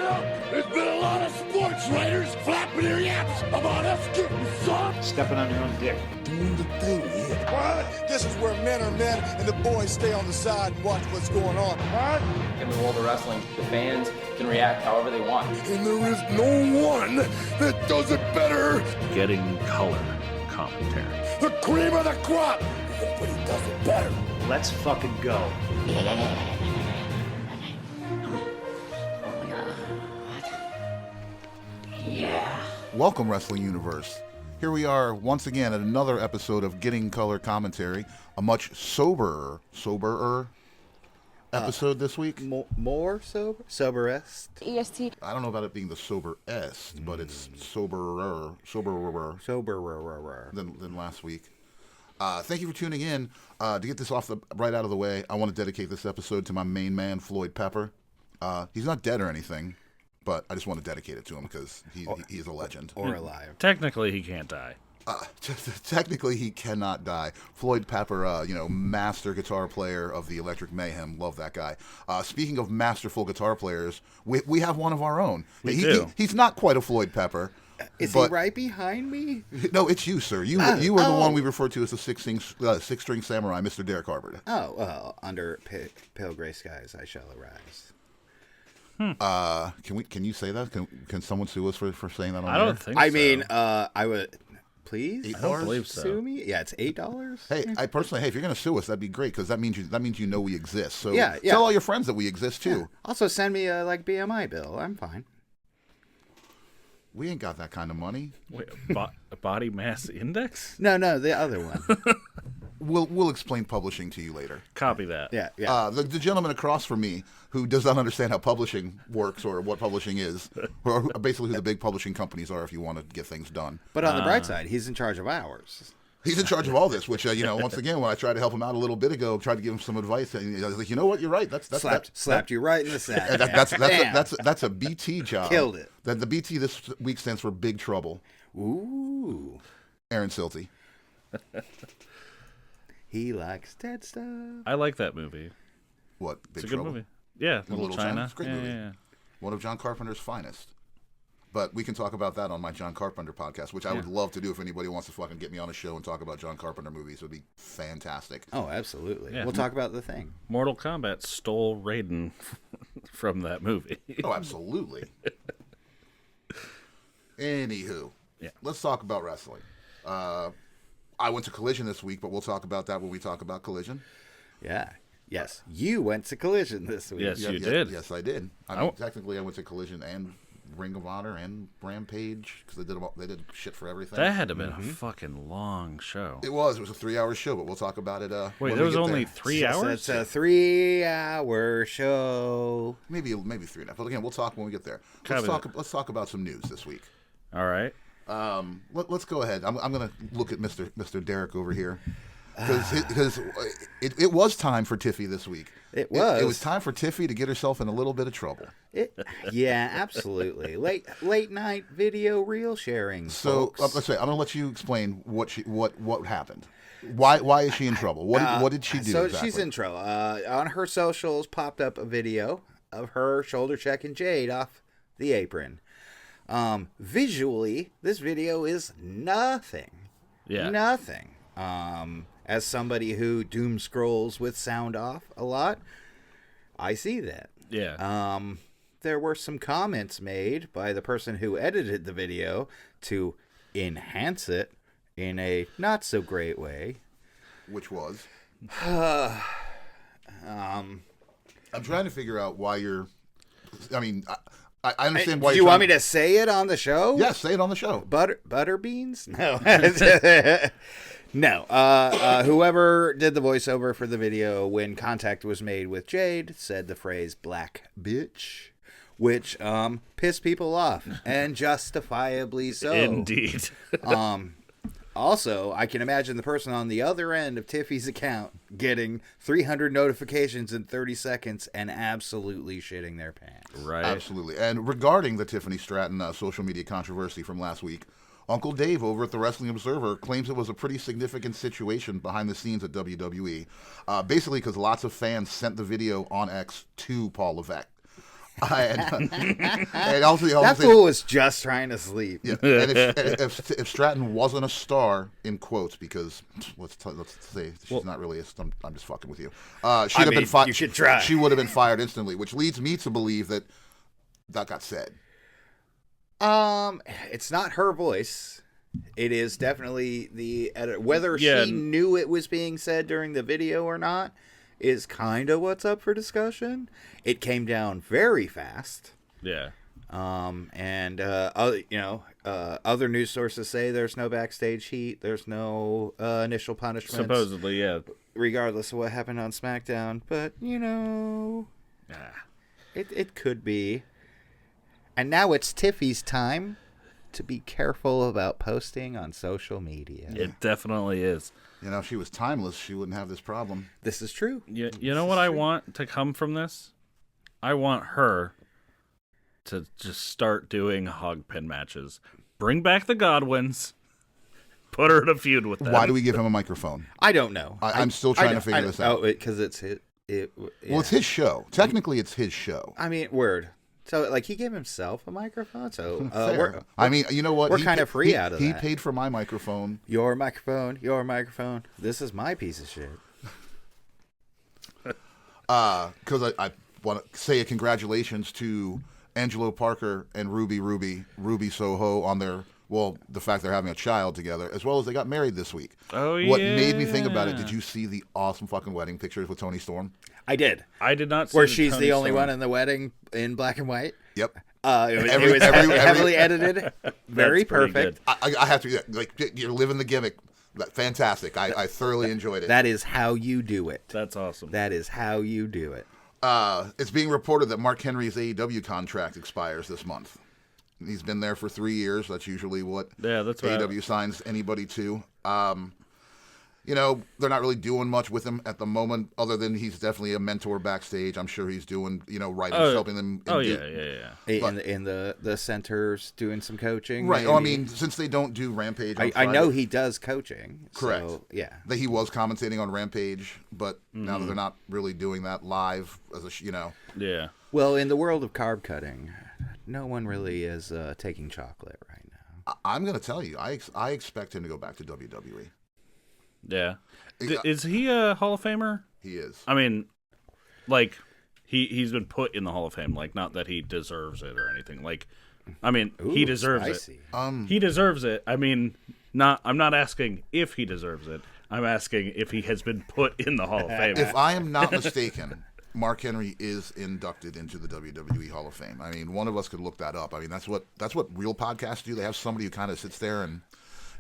Well, there's been a lot of sports writers flapping their yaps about us getting soft. Stepping on your own dick. Doing the thing here. What? This is where men are men and the boys stay on the side and watch what's going on. What? In the world of wrestling, the fans can react however they want. And there is no one that does it better. Getting color commentary. The cream of the crop. Nobody does it better. Let's fucking go. Welcome, Wrestling Universe. Here we are once again at another episode of Getting Color Commentary, a much soberer episode this week. More sober? Soberest? EST. I don't know about it being the soberest, but it's soberer than last week. Thank you for tuning in. To get this right out of the way, I want to dedicate this episode to my main man, Floyd Pepper. He's not dead or anything, but I just want to dedicate it to him because he's a legend. Or alive. Technically, he can't die. Technically, he cannot die. Floyd Pepper, master guitar player of the Electric Mayhem. Love that guy. Speaking of masterful guitar players, we have one of our own. He's not quite a Floyd Pepper. Is he right behind me? No, it's you, sir. You are the one we refer to as the six-string samurai, Mr. Derrick Harvard. Oh, well, under pale gray skies I shall arise. Can you say that? Can someone sue us for saying that on I air? don't think so. I mean, I would... Please? $8? I don't believe so. Sue me? Yeah, it's $8. Hey, if you're gonna sue us, that'd be great because that means you know we exist. So Yeah. tell all your friends that we exist too. Yeah. Also, send me a BMI bill. I'm fine. We ain't got that kind of money. Wait, a body mass index? No, the other one. We'll explain publishing to you later. Copy that. Yeah. The gentleman across from me who does not understand how publishing works or what publishing is, or basically who the big publishing companies are if you want to get things done. But on the bright side, he's in charge of ours. He's in charge of all this, which, once again, when I tried to help him out a little bit ago, tried to give him some advice, and I was like, you know what, you're right. That's Slapped you right in the sack. That's a BT job. Killed it. The BT this week stands for Big Trouble. Ooh. Aaron Silty. He likes dead stuff. I like that movie. What? Big It's a Trouble? good movie. Yeah, Little China. It's a great movie. Yeah. One of John Carpenter's finest. But we can talk about that on my John Carpenter podcast, which I would love to do if anybody wants to fucking get me on a show and talk about John Carpenter movies. It would be fantastic. Oh, absolutely. Yeah. We'll talk about The Thing. Mortal Kombat stole Raiden from that movie. Oh, absolutely. Anywho, Yeah. Let's talk about wrestling. I went to Collision this week, but we'll talk about that when we talk about Collision. Yeah. Yes. You went to Collision this week. Yes, you did. Yes, I did. Technically, I went to Collision and Ring of Honor and Rampage because they did shit for everything. That had to have been a fucking long show. It was a 3-hour show, but we'll talk about it. Wait, there was only 3 hours? It's a 3-hour show. Maybe 3.5. But again, we'll talk when we get there. Let's talk about some news this week. All right. Let's go ahead. I'm going to look at Mr. Derrick over here because it was time for Tiffy this week. It was time for Tiffy to get herself in a little bit of trouble. Yeah, absolutely. Late night video reel sharing. So let's say I'm going to let you explain what happened. Why is she in trouble? What did she do? So exactly? she's in trouble. On her socials, popped up a video of her shoulder checking Jade off the apron. Visually, this video is nothing. Yeah. Nothing. As somebody who doom scrolls with sound off a lot, I see that. Yeah. There were some comments made by the person who edited the video to enhance it in a not so great way. Which was? I'm trying to figure out why you're. I mean, I understand why. Do you want me to say it on the show? Yes, say it on the show. Butter beans? No. No. Whoever did the voiceover for the video when contact was made with Jade said the phrase "black bitch," which pissed people off, and justifiably so. Indeed. Also, I can imagine the person on the other end of Tiffy's account getting 300 notifications in 30 seconds and absolutely shitting their pants. Right. Absolutely. And regarding the Tiffany Stratton social media controversy from last week, Uncle Dave over at the Wrestling Observer claims it was a pretty significant situation behind the scenes at WWE. Basically because lots of fans sent the video on X to Paul Levesque. And also, That fool was just trying to sleep. yeah, and if Stratton wasn't a star in quotes, because let's say she's not really. I'm just fucking with you. She'd have been fired. You should try. She would have been fired instantly, which leads me to believe that got said. It's not her voice. It is definitely the editor. Whether she knew it was being said during the video or not is kind of what's up for discussion. It came down very fast. Yeah. And other news sources say there's no backstage heat, there's no initial punishments. Supposedly, yeah. Regardless of what happened on SmackDown, but it could be. And now it's Tiffy's time to be careful about posting on social media. It definitely is. If she was timeless, she wouldn't have this problem. This is true. You know what I want to come from this? I want her to just start doing hog pin matches. Bring back the Godwins. Put her in a feud with them. Why do we give him a microphone? I don't know. I'm still trying to figure this out. Oh, because it's his. Well, it's his show. Technically, it's his show. I mean, word. So, he gave himself a microphone. So, you know what? We're kind of free out of that. He paid for my microphone. Your microphone. Your microphone. This is my piece of shit. Because I want to say a congratulations to Angelo Parker and Ruby Soho on the fact they're having a child together, as well as they got married this week. Oh, yeah. What made me think about it, did you see the awesome fucking wedding pictures with Tony Storm? I did. I did not see Where she's Tony the only Storm. one in the wedding in black and white. Yep. It was heavily edited. Very That's pretty perfect. good. I have to, you're living the gimmick. Fantastic. I thoroughly enjoyed it. That is how you do it. That's awesome. That is how you do it. It's being reported that Mark Henry's AEW contract expires this month. He's been there for 3 years. That's usually what that's AEW signs anybody to. They're not really doing much with him at the moment, other than he's definitely a mentor backstage. I'm sure he's doing, writings, helping them. In the centers, doing some coaching. Right. I mean, since they don't do Rampage on I know he does coaching. Correct. So, yeah. That he was commentating on Rampage, but now that they're not really doing that live, Yeah. Well, in the world of carb cutting, no one really is taking chocolate right now. I'm going to tell you, I expect him to go back to WWE. Yeah. Is he a Hall of Famer? He is. I mean, he's been put in the Hall of Fame. Not that he deserves it or anything. He deserves spicy. it. He deserves it. I mean, I'm not asking if he deserves it. I'm asking if he has been put in the Hall of Fame. If I am not mistaken, Mark Henry is inducted into the WWE Hall of Fame. I mean, one of us could look that up. I mean, that's what real podcasts do. They have somebody who kind of sits there and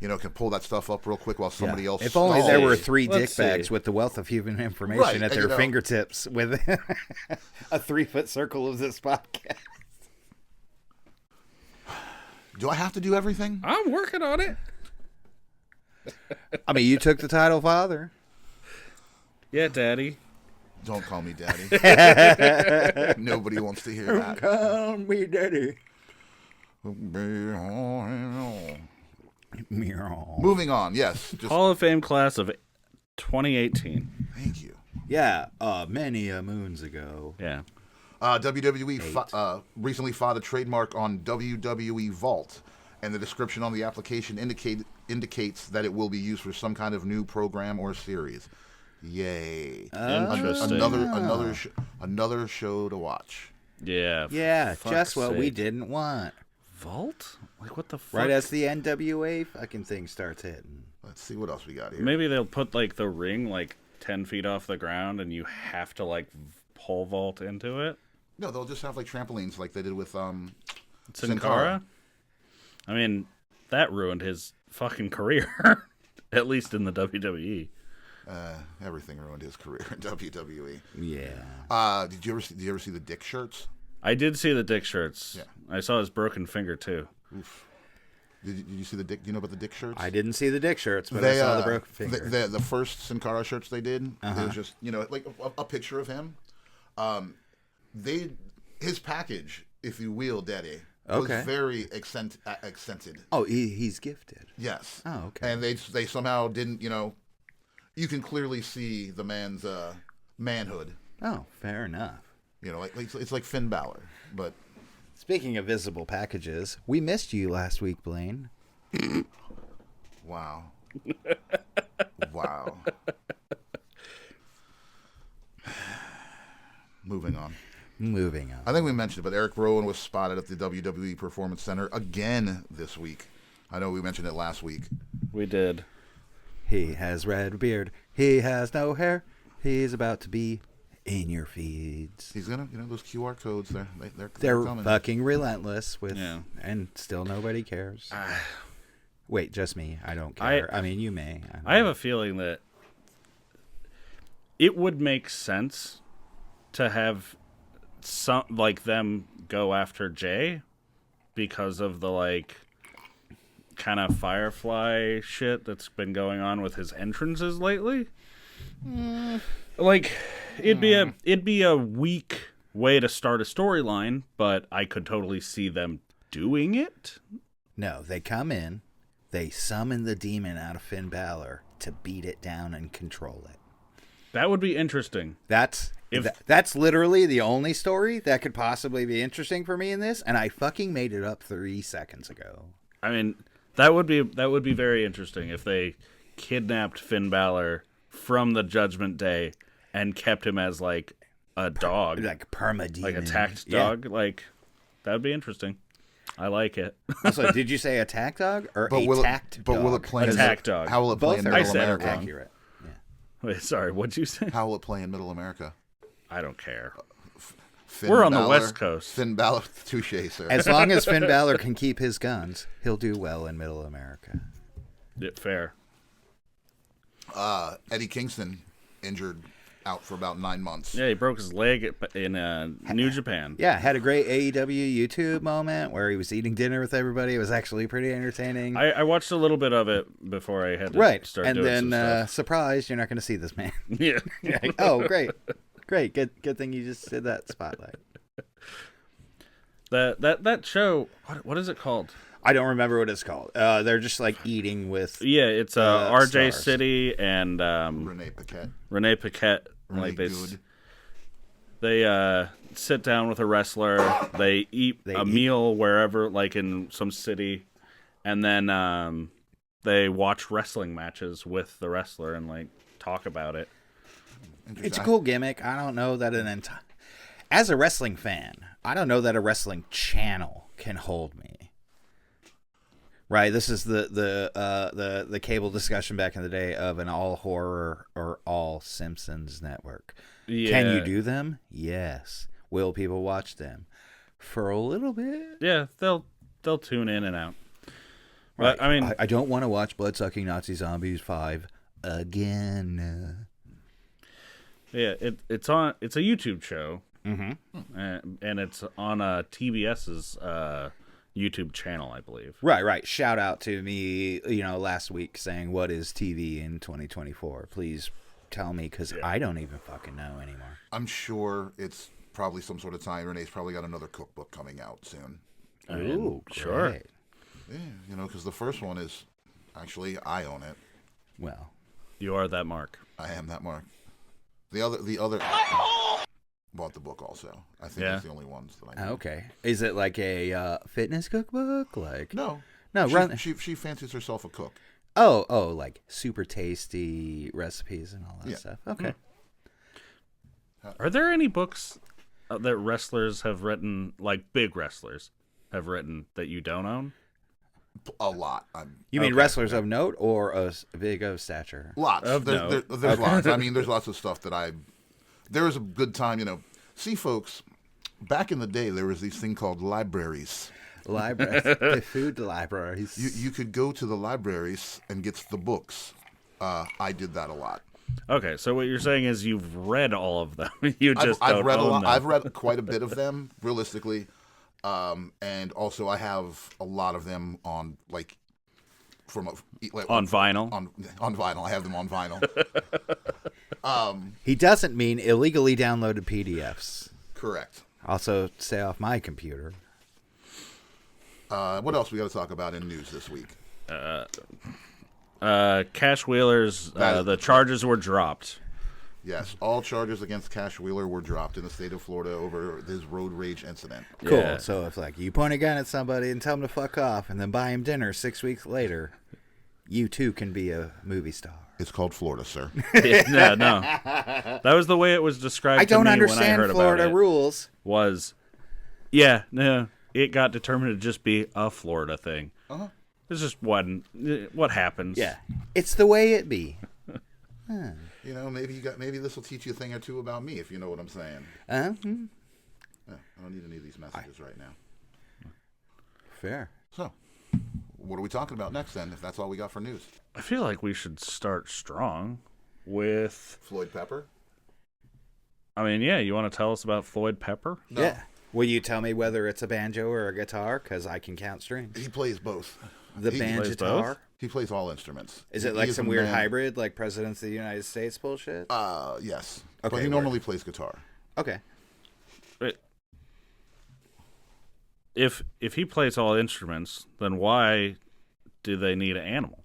can pull that stuff up real quick while somebody else. If only there were three Let's dickbags see. with the wealth of human information at their fingertips, with a 3-foot circle of this podcast. Do I have to do everything? I'm working on it. I mean, you took the title, Father. Yeah, Daddy. Don't call me Daddy. Nobody wants to hear that. Call me Daddy. Moving on, yes. Hall of Fame class of 2018. Thank you. Yeah, many moons ago. Yeah. WWE recently filed a trademark on WWE Vault, and the description on the application indicates that it will be used for some kind of new program or series. Yay! Interesting. Another show to watch. Yeah. Yeah, just what we sake. didn't want. Vault? What the fuck? Right as the NWA fucking thing starts hitting. Let's see what else we got here. Maybe they'll put the ring 10 feet off the ground, and you have to pole vault into it. No, they'll just have trampolines like they did with Sin Cara? I mean, that ruined his fucking career. At least in the WWE. Everything ruined his career in WWE. Yeah. Did you ever see the Dick shirts? I did see the Dick shirts. Yeah. I saw his broken finger too. Oof. Did you see the Dick? Do you know about the Dick shirts? I didn't see the dick shirts, but I saw the broken finger. The first Sin Cara shirts they did, it was just a picture of him. His package, if you will, Daddy, was very accented. Oh, he's gifted. Yes. Oh, okay. And they somehow didn't, you can clearly see the man's manhood. Oh, fair enough. You know, like it's like Finn Balor, but. Speaking of visible packages, we missed you last week, Blaine. Wow. Wow. Moving on. Moving on. I think we mentioned it, but Eric Rowan was spotted at the WWE Performance Center again this week. I know we mentioned it last week. We did. He has red beard. He has no hair. He's about to be in your feeds. He's gonna, those QR codes. They're coming. Fucking relentless with, Yeah. and still nobody cares. Wait, just me. I don't care. I mean, you may. I have a feeling that it would make sense to have some like them go after Jay because of the like kind of Firefly shit that's been going on with his entrances lately. Like it'd be a weak way to start a storyline, but I could totally see them doing it. No, they come in, they summon the demon out of Finn Balor to beat it down and control it. That would be interesting. That's literally the only story that could possibly be interesting for me in this, and I fucking made it up 3 seconds ago. I mean, that would be very interesting if they kidnapped Finn Balor from the Judgment Day and kept him as like a dog, like perma-demon. like attacked dog. Like that'd be interesting. I like it. Also, did you say attack dog or But attacked dog? will it play Attack dog. How will it play Both in are Middle America? accurate. Yeah. Wait, sorry, what'd you say? How will it play in Middle America? I don't care. Finn We're on the Balor- West Coast. Finn Balor, touche, sir. As long as Finn Balor can keep his guns, he'll do well in Middle America. Yeah, fair. Eddie Kingston injured, out for about 9 months. Yeah, he broke his leg in New Japan. Yeah, had a great AEW YouTube moment where he was eating dinner with everybody. It was actually pretty entertaining. I watched a little bit of it before I had to start and doing then some stuff. surprised you're not going to see this man. Yeah. Oh, great, good thing you just did that spotlight. That show, what is it called? I don't remember what it's called. They're just like eating with. Yeah, it's RJ stars. City and Renee Paquette. Renee Paquette. Really Like good. they sit down with a wrestler. They eat a meal wherever, like in some city, and then they watch wrestling matches with the wrestler and like talk about it. It's a cool gimmick. I don't know that as a wrestling fan, I don't know that a wrestling channel can hold me. Right, this is the cable discussion back in the day of an all horror or all Simpsons network. Yeah. Can you do them? Yes. Will people watch them? For a little bit. Yeah, they'll tune in and out. Right. But I mean, I don't want to watch Bloodsucking Nazi Zombies 5 again. yeah, it's a YouTube show, and it's on TBS's YouTube channel, I believe. Right. Shout out to me, last week saying, what is TV in 2024? Please tell me, because I don't even fucking know anymore. I'm sure it's probably some sort of time. Renee's probably got another cookbook coming out soon. Ooh, sure. great. Yeah, because the first one is, actually, I own it. Well, You are that Mark. I am that Mark. The other bought the book also. I think that's the only ones that I know. okay. Is it like a fitness cookbook? Like No. She fancies herself a cook. Oh, like super tasty recipes and all that stuff. Okay. Are there any books that wrestlers have written, like big wrestlers have written, that you don't own? A lot. You mean wrestlers of note or big of stature? Lots. There's lots. I mean, there's lots of stuff that there was a good time, See, folks, back in the day, there was this thing called libraries. The food libraries. You could go to the libraries and get the books. I did that a lot. Okay, so what you're saying is you've read all of them. You just I've don't read own them. I've read quite a bit of them, realistically. And also I have a lot of them on on vinyl. On vinyl. I have them on vinyl. He doesn't mean illegally downloaded PDFs. Correct. Also, stay off my computer. What else we got to talk about in news this week? Cash Wheeler's, the charges were dropped. Yes, all charges against Cash Wheeler were dropped in the state of Florida over his road rage incident. Cool. Yeah. So if you point a gun at somebody and tell them to fuck off, and then buy him dinner 6 weeks later, you too can be a movie star. It's called Florida, sir. Yeah, no. That was the way it was described I to don't me understand when I heard Florida about it. rules. It got determined to just be a Florida thing. Uh-huh. It's just what happens. Yeah, it's the way it be. You know, maybe this will teach you a thing or two about me, if you know what I'm saying. Uh-huh. Yeah, I don't need any of these messages right now. Fair. So, what are we talking about next then, if that's all we got for news? I feel like we should start strong with... Floyd Pepper? I mean, yeah, you want to tell us about Floyd Pepper? No. Yeah. Will you tell me whether it's a banjo or a guitar? Because I can count strings. He plays both. The He banjo plays guitar? both? He plays all instruments. Is it He like is some a weird man- hybrid, like Presidents of the United States bullshit? Yes. Okay, But he word. normally plays guitar. Okay. If he plays all instruments, then why do they need an animal?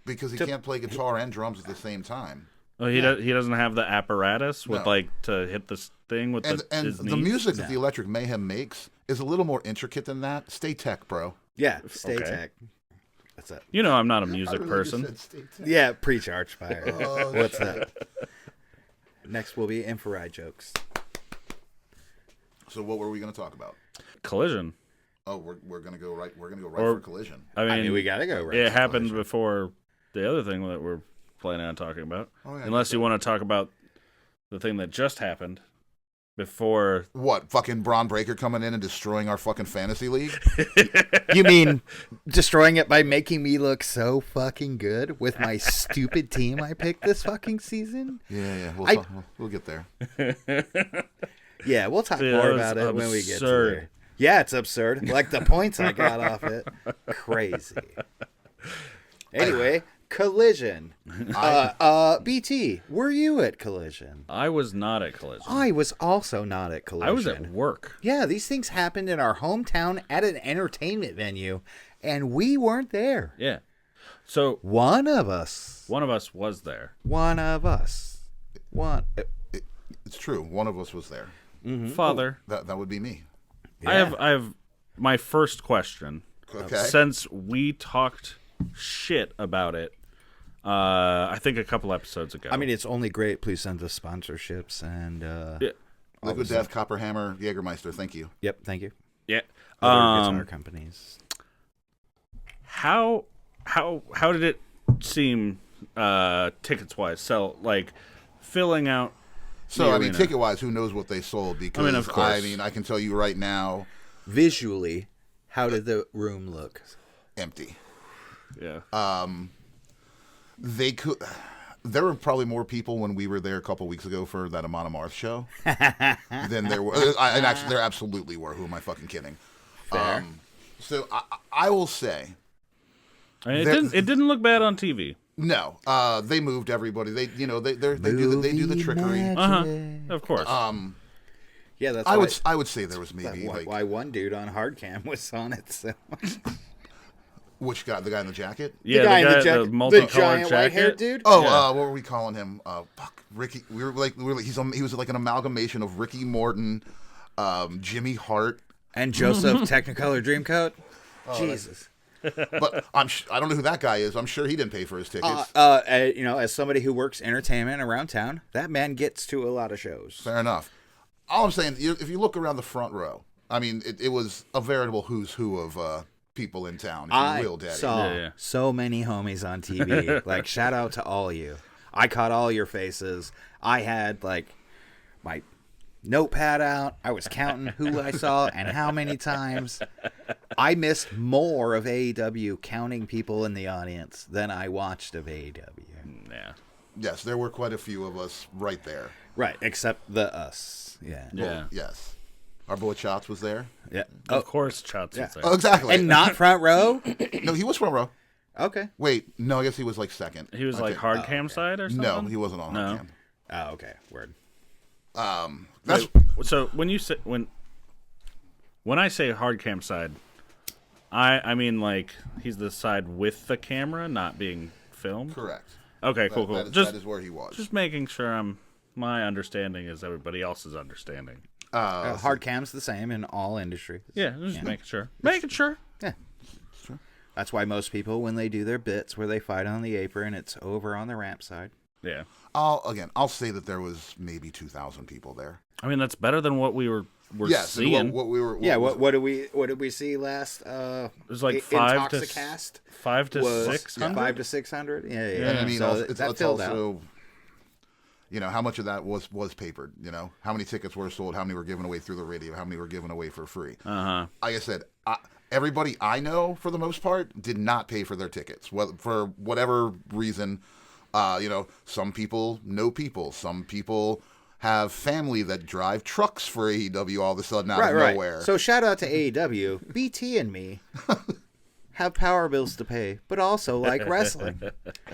Because he can't play guitar and drums at the same time. Oh, he doesn't have the apparatus with No. to hit this thing with And his the knees? music that the Electric Mayhem makes is a little more intricate than that. Stay tech, bro. Yeah, stay Okay. tech. That's it. You know I'm not a I music really person. just said stay tech. Yeah, preach Archfire. Oh, What's that? Next will be infrared jokes. So what were we going to talk about? Collision. Oh, we're going to go right. We're going to go right Or- for Collision. I mean, we gotta go right. it for happened Collision. before the other thing that we're planning on talking about. Oh, yeah, Unless you want to talk about the thing that just happened before. What? Fucking Bron Breakker coming in and destroying our fucking fantasy league? You mean destroying it by making me look so fucking good with my stupid team I picked this fucking season? Yeah. We'll get there. Yeah, we'll talk Dude, more that was about it when we get to absurd. there. Yeah, it's absurd. Like the points I got off it. Crazy. Anyway, Collision. BT, were you at Collision? I was not at Collision. I was also not at Collision. I was at work. Yeah, these things happened in our hometown at an entertainment venue, and we weren't there. Yeah. So One of us. one of us was there. One of us. One. It's true. One of us was there. Father, That would be me. I have my first question. Okay. Since we talked shit about it, I think a couple episodes ago. I mean, it's only great. Please send us sponsorships and. Yeah. Liquid Death, Copperhammer, Jägermeister. Thank you. Yep, thank you. Yeah. Other guitar companies. How did it seem tickets wise? So like filling out. So, the I mean, arena. ticket-wise, who knows what they sold? Because, of course. I mean, I can tell you right now, Visually, how did the room look? empty. Yeah. They could. There were probably more people when we were there a couple weeks ago for that Amon Amarth show than there were. And actually, there absolutely were. Who am I fucking kidding? Fair. So I will say, I mean, there- it didn't look bad on TV. no. They moved everybody. They do the trickery. Of course. Yeah, that's I would say there was maybe why one dude on hard cam was on it. So. which guy? The guy in the jacket? yeah, the guy in the the jacket, multicolored the giant jacket. white-haired dude. Oh, Yeah. what were we calling him? Fuck, Ricky. We were like he was like an amalgamation of Ricky Morton, Jimmy Hart. And Joseph Technicolor Dreamcoat. Jesus. But I don't know who that guy is. I'm sure he didn't pay for his tickets. As somebody who works entertainment around town, that man gets to a lot of shows. Fair enough. All I'm saying, if you look around the front row, I mean, it was a veritable who's who of people in town. If you I will, Daddy. saw Yeah. so many homies on TV. Like, shout out to all of you. I caught all your faces. I had, like, my notepad out. I was counting who I saw and how many times. I missed more of AEW counting people in the audience than I watched of AEW. Yeah. Yes, there were quite a few of us right there. Right, except the us. Yeah. Yeah. Well, yes. Our boy Chots was there. Yeah. Of course, Chots was there. Oh, exactly. And not front row? No, he was front row. Okay. Wait, no, I guess he was like second. He was I like think. hard cam side or something. No, he wasn't on No. hard cam. Oh, okay. Word. That's So when you say when I say hard cam side, I mean like he's the side with the camera, not being filmed. correct. Okay, cool. That is Just where he was. just making sure I'm my understanding is everybody else's understanding. Hard cam's the same in all industries. Yeah, just making sure. Making sure. Yeah. That's why most people, when they do their bits where they fight on the apron, it's over on the ramp side. Yeah. I'll say that there was maybe 2,000 people there. I mean, that's better than what we were Yes, seeing. and what we were. What did we see last? It was like 5 to Intoxicast 5 to was 600. 5 to 600. Yeah. And I mean, So it's that filled out. also, how much of that was papered? How many tickets were sold? How many were given away through the radio? How many were given away for free? Uh-huh. Like I said, everybody I know, for the most part, did not pay for their tickets. For whatever reason, some people know people. Some people have family that drive trucks for AEW all of a sudden out of nowhere. So shout out to AEW. BT and me have power bills to pay, but also like wrestling.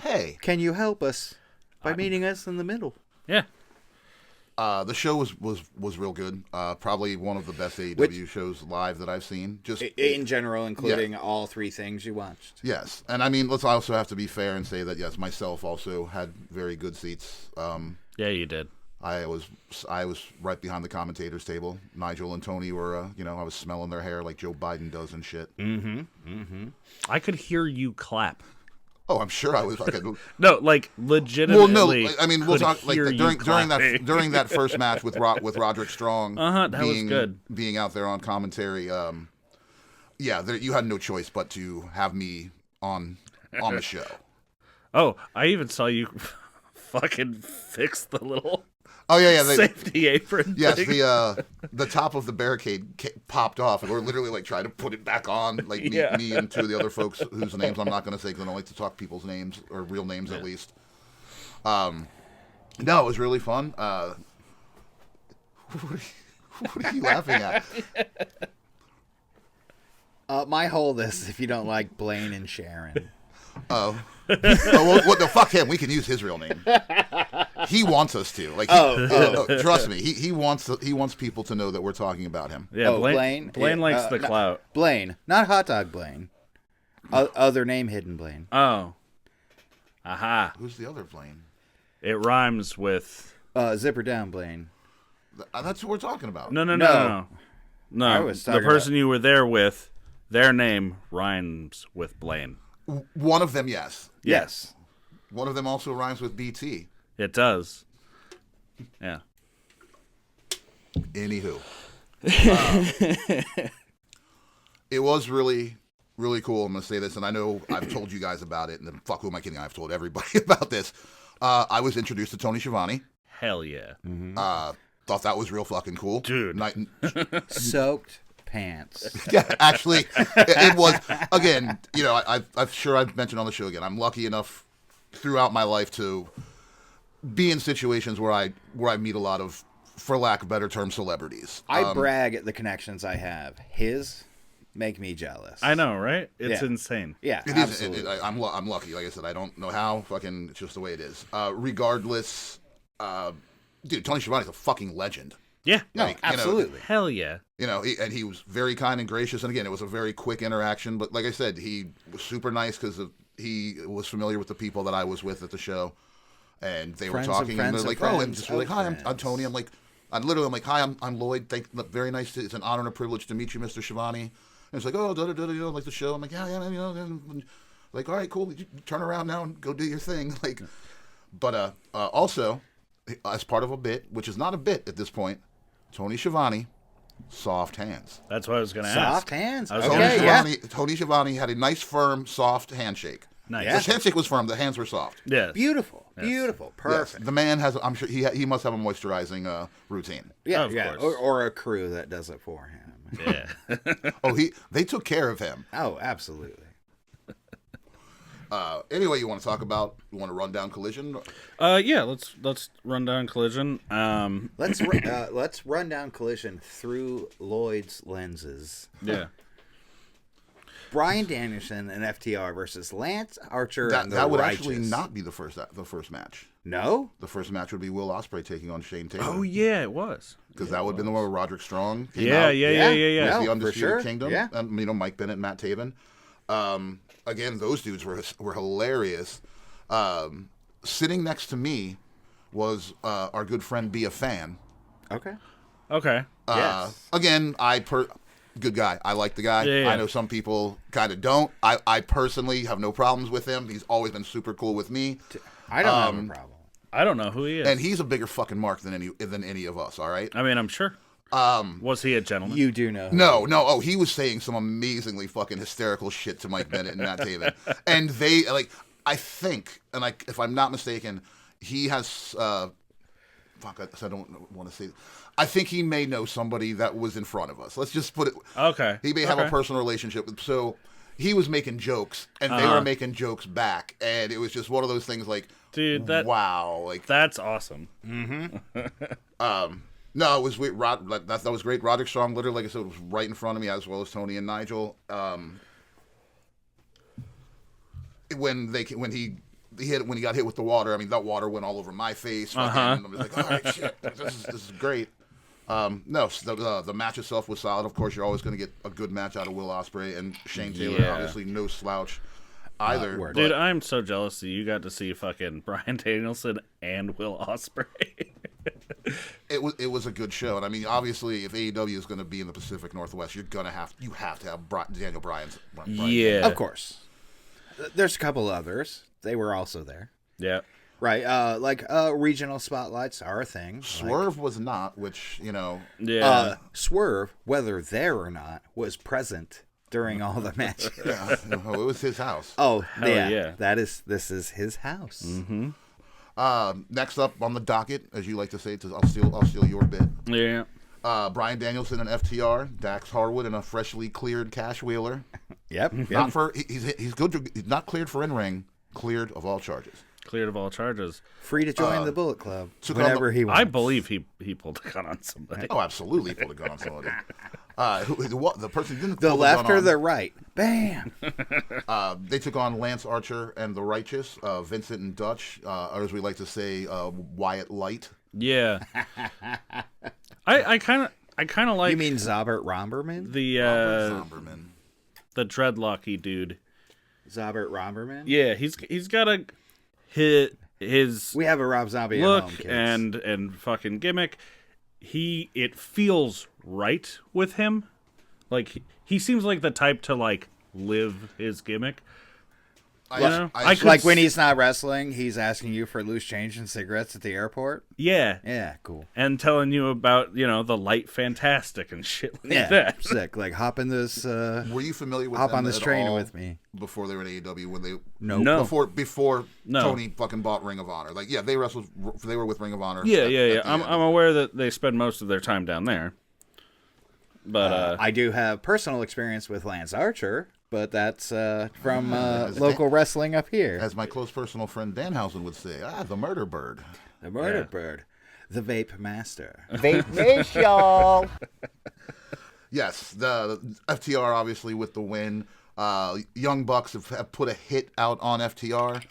Hey. Can you help us by meeting us in the middle? Yeah. The show was real good. Probably one of the best AEW shows live that I've seen. Just in general, including all three things you watched. Yes, and I mean, let's also have to be fair and say that yes, myself also had very good seats. Yeah, you did. I was right behind the commentators table. Nigel and Tony were, I was smelling their hair like Joe Biden does and shit. I could hear you clap. Oh, I'm sure I was. No, like legitimately. Well, no, I mean, we'll talk like during that first match with Roderick Strong. That was good. Being out there on commentary. You had no choice but to have me on the show. Oh, I even saw you fucking fix the little. Oh yeah, safety apron. Yes, thing. the top of the barricade popped off, and we're literally like trying to put it back on. Like me and two of the other folks whose names I'm not going to say because I don't like to talk people's names or real names at least. No, it was really fun. What are you laughing at? My hold is if you don't like Blaine and Sharon. Oh, well, what the fuck him? We can use his real name. He wants us to. Like, trust me, he wants people to know that we're talking about him. Yeah, Blaine likes the clout. Blaine, not hot dog Blaine. Other name hidden Blaine. Oh, aha. Who's the other Blaine? It rhymes with zipper down Blaine. That's what we're talking about. No. I was The talking person about... you were there with, their name rhymes with Blaine. One of them, yes. Yes. One of them also rhymes with BT. It does. Yeah. Anywho. It was really, really cool. I'm going to say this, and I know I've told you guys about it, and then fuck, who am I kidding? I've told everybody about this. I was introduced to Tony Schiavone. Hell yeah. Thought that was real fucking cool. Dude. Soaked pants. Yeah, actually, it was, again, I'm sure I've mentioned on the show again, I'm lucky enough throughout my life to be in situations where I meet a lot of, for lack of better term, celebrities. I brag at the connections I have. His make me jealous. I know, right? It's insane. Yeah, it absolutely. is. I'm lucky. Like I said, I don't know how. Fucking, it's just the way it is. Regardless, dude, Tony Schiavone's a fucking legend. Yeah. Like, absolutely. Hell yeah. And he was very kind and gracious. And again, it was a very quick interaction. But like I said, he was super nice because he was familiar with the people that I was with at the show. And they were talking, and they're like, and just like, hi, I'm Tony. I'm like, I'm like, hi, I'm Lloyd. Very nice. It's an honor and a privilege to meet you, Mr. Schiavone. And it's like, oh, like the show. I'm like, yeah, like, all right, cool. You turn around now and go do your thing. Like, but also, as part of a bit, which is not a bit at this point, Tony Schiavone, soft hands. That's what I was going to ask. Soft hands. Tony Schiavone had a nice, firm, soft handshake. Nice. Yeah. His handshake was firm. The hands were soft. Yes. Beautiful. Perfect. Yes. The man has. I'm sure he must have a moisturizing routine. Yeah, Of course. Or a crew that does it for him. Yeah. They took care of him. Oh, absolutely. Anyway, you want to talk about? You want to run down Collision? Yeah. Let's run down Collision. Let's run down Collision through Lloyd's lenses. Yeah. Bryan Danielson and FTR versus Lance Archer and the That would Righteous. actually not be the first match. No? The first match would be Will Ospreay taking on Shane Taylor. Oh yeah, it was. Because that would have been the one where Roderick Strong came Yeah. out. Yeah. As the No, Undisputed for sure. Kingdom. Yeah. And, Mike Bennett and Matt Taven. Again, those dudes were hilarious. Sitting next to me was our good friend Be a Fan. Okay. Okay. Yes. Again, good guy. I like the guy. Yeah. I know some people kind of don't. I personally have no problems with him. He's always been super cool with me. I don't have a problem. I don't know who he is. And he's a bigger fucking mark than any of us, all right? I mean, I'm sure. Was he a gentleman? You do know. No. Oh, he was saying some amazingly fucking hysterical shit to Mike Bennett and Matt Taven. And they, I think, and if I'm not mistaken, he has, I don't want to say, I think he may know somebody that was in front of us. Let's just put it. Okay. He may have a personal relationship with, so he was making jokes, and they were making jokes back, and it was just one of those things dude, wow. That's awesome. No, it was weird. That was great. Roderick Strong, literally, like I said, was right in front of me, as well as Tony and Nigel. When he got hit with the water, I mean, that water went all over my face. I was like, all right, shit, this is great. No, the match itself was solid. Of course, you're always going to get a good match out of Will Ospreay and Shane Taylor. Yeah. Obviously, no slouch either. Dude, I'm so jealous that you got to see fucking Bryan Danielson and Will Ospreay. It was a good show, and I mean, obviously, if AEW is going to be in the Pacific Northwest, you have to have Daniel Bryan's. Yeah, Of course. There's a couple others. They were also there. Yeah. Right. Regional spotlights are a thing. Swerve was not, which, Yeah. Swerve, whether there or not, was present during all the matches. Yeah, it was his house. Oh, Hell yeah. This is his house. Mm-hmm. Next up on the docket, as you like to say, I'll steal your bit. Yeah. Bryan Danielson and FTR, Dax Harwood and a freshly cleared Cash Wheeler. Yep. Not for he's good. He's not cleared for in ring. Cleared of all charges. Cleared of all charges. Free to join the Bullet Club took whenever he wants. I believe he pulled a gun on somebody. Oh, absolutely, he pulled a gun on somebody. The person who didn't the pull left the gun or on, the right? Bam. They took on Lance Archer and the Righteous, Vincent and Dutch, or as we like to say, Wyatt Light. Yeah. I kind of like. You mean Zobbert Romberman? Zomberman. The dreadlocky dude. Zobbert Romberman? Yeah, he's got to hit his We have a Rob Zombie look at home, kids. and fucking gimmick. It feels right with him. Like he seems like the type to live his gimmick. I could like when he's not wrestling, he's asking you for loose change and cigarettes at the airport. Yeah. Yeah, cool. And telling you about, the light fantastic and shit like that. Sick. Like hop in this. Were you familiar with hop them on this at train all with me before they were in AEW? When they No. before No. Tony fucking bought Ring of Honor. They wrestled. They were with Ring of Honor. Yeah. I'm aware that they spend most of their time down there. But I do have personal experience with Lance Archer, but that's from local wrestling up here. As my close personal friend Danhausen would say, the Murder Bird. The Murder Bird. The Vape Master. Vape Nation, y'all. Yes, the FTR obviously with the win. Young Bucks have put a hit out on FTR.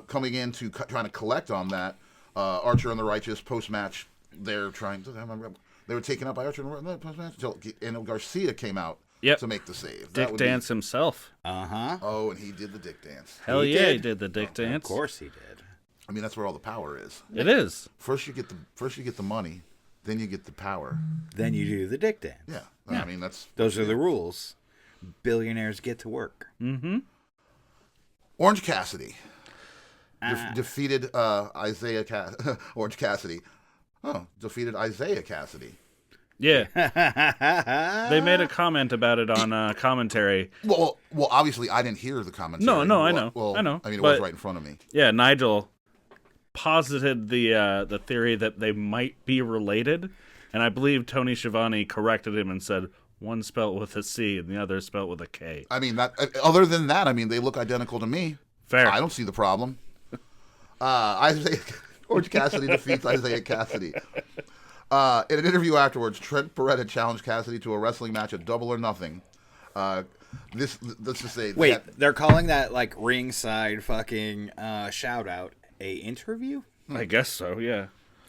Coming in to trying to collect on that. Archer and the Righteous post-match, they were taken up by Archer and the post-match until Garcia came out to make the save. Dick Dance himself. Uh-huh. Oh, and he did the Dick Dance. Hell yeah, he did the Dick Dance. Of course he did. I mean, that's where all the power is. It is. First you get the money, then you get the power. Then you do the Dick Dance. Yeah. I mean, Those are the rules. Billionaires get to work. Mm-hmm. Orange Cassidy defeated Orange Cassidy. Oh, defeated Isaiah Cassidy. Yeah. They made a comment about it on commentary. Well, obviously I didn't hear the commentary. No, I know. I know. I mean, it was right in front of me. Yeah, Nigel posited the theory that they might be related, and I believe Tony Schiavone corrected him and said one spelt with a C and the other spelt with a K. I mean, that. Other than that, I mean, they look identical to me. Fair. I don't see the problem. Orange Cassidy defeats Isaiah Cassidy. In an interview afterwards, Trent Beretta challenged Cassidy to a wrestling match at Double or Nothing. Let's just say. Wait, they're calling that ringside fucking shout out a interview? I guess so. Yeah.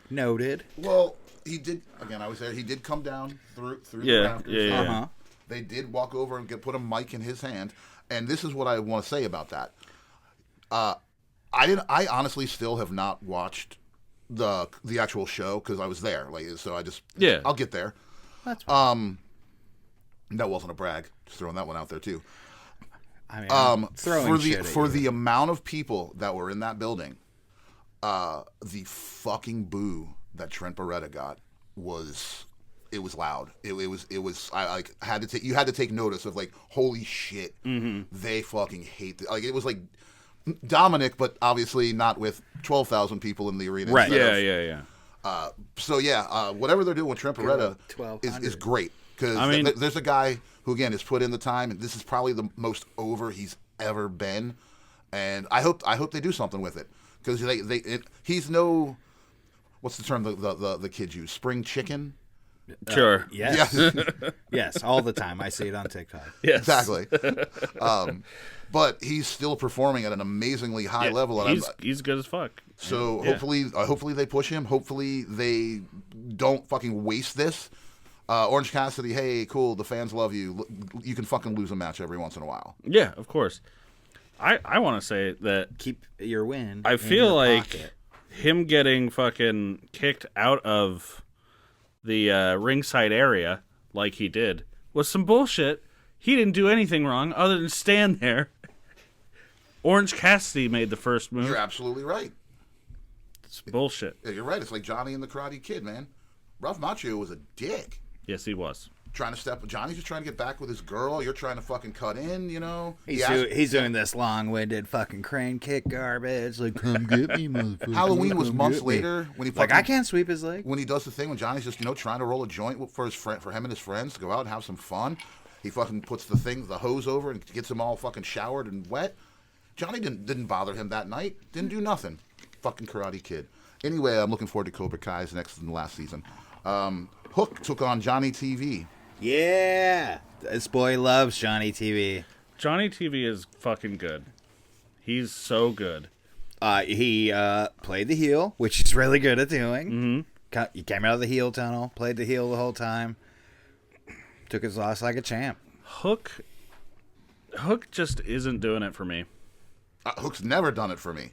Noted. Well, he did. Again, I was there. He did come down through the rafters. Yeah. Uh-huh. They did walk over and put a mic in his hand, and this is what I want to say about that. I honestly still have not watched the actual show because I was there. Like, so I'll get there. That's fine. That wasn't a brag. Just throwing that one out there too. I mean, for the amount of people that were in that building, the fucking boo that Trent Beretta got was loud. It was I had to take, you had to take notice of, like, holy shit, they fucking hate like, it was like Dominic, but obviously not with 12,000 people in the arena. Right. Yeah. So whatever they're doing with Trent Beretta is great, because I mean, there's a guy who, again, has put in the time, and this is probably the most over he's ever been, and I hope they do something with it, because he's no, what's the term the kids use, spring chicken. Sure. Yes. Yes, all the time. I see it on TikTok. Yes. Exactly. But he's still performing at an amazingly high level. And he's good as fuck. So hopefully they push him. Hopefully they don't fucking waste this. Orange Cassidy, hey, cool, the fans love you. You can fucking lose a match every once in a while. Yeah, of course. I want to say that keep your win. I feel like him getting fucking kicked out of the ringside area like he did was some bullshit. He didn't do anything wrong other than stand there. Orange Cassidy made the first move. You're absolutely right. It's bullshit. Yeah, you're right. It's like Johnny and the Karate Kid, man. Ralph Macchio was a dick. Yes, he was. Johnny's just trying to get back with his girl. You're trying to fucking cut in, you know? He's doing this long-winded fucking crane kick garbage. Like, come get me, motherfucker. Halloween was months later when he fucking, I can't sweep his leg. When he does the thing when Johnny's just, trying to roll a joint for him and his friends to go out and have some fun. He fucking puts the hose over and gets them all fucking showered and wet. Johnny didn't bother him that night. Didn't do nothing. Fucking Karate Kid. Anyway, I'm looking forward to Cobra Kai's next and last season. Hook took on Johnny TV. Yeah, this boy loves Johnny TV. Johnny TV is fucking good. He's so good. He played the heel, which he's really good at doing. Mm-hmm. He came out of the heel tunnel, played the heel the whole time, took his loss like a champ. Hook just isn't doing it for me. Hook's never done it for me.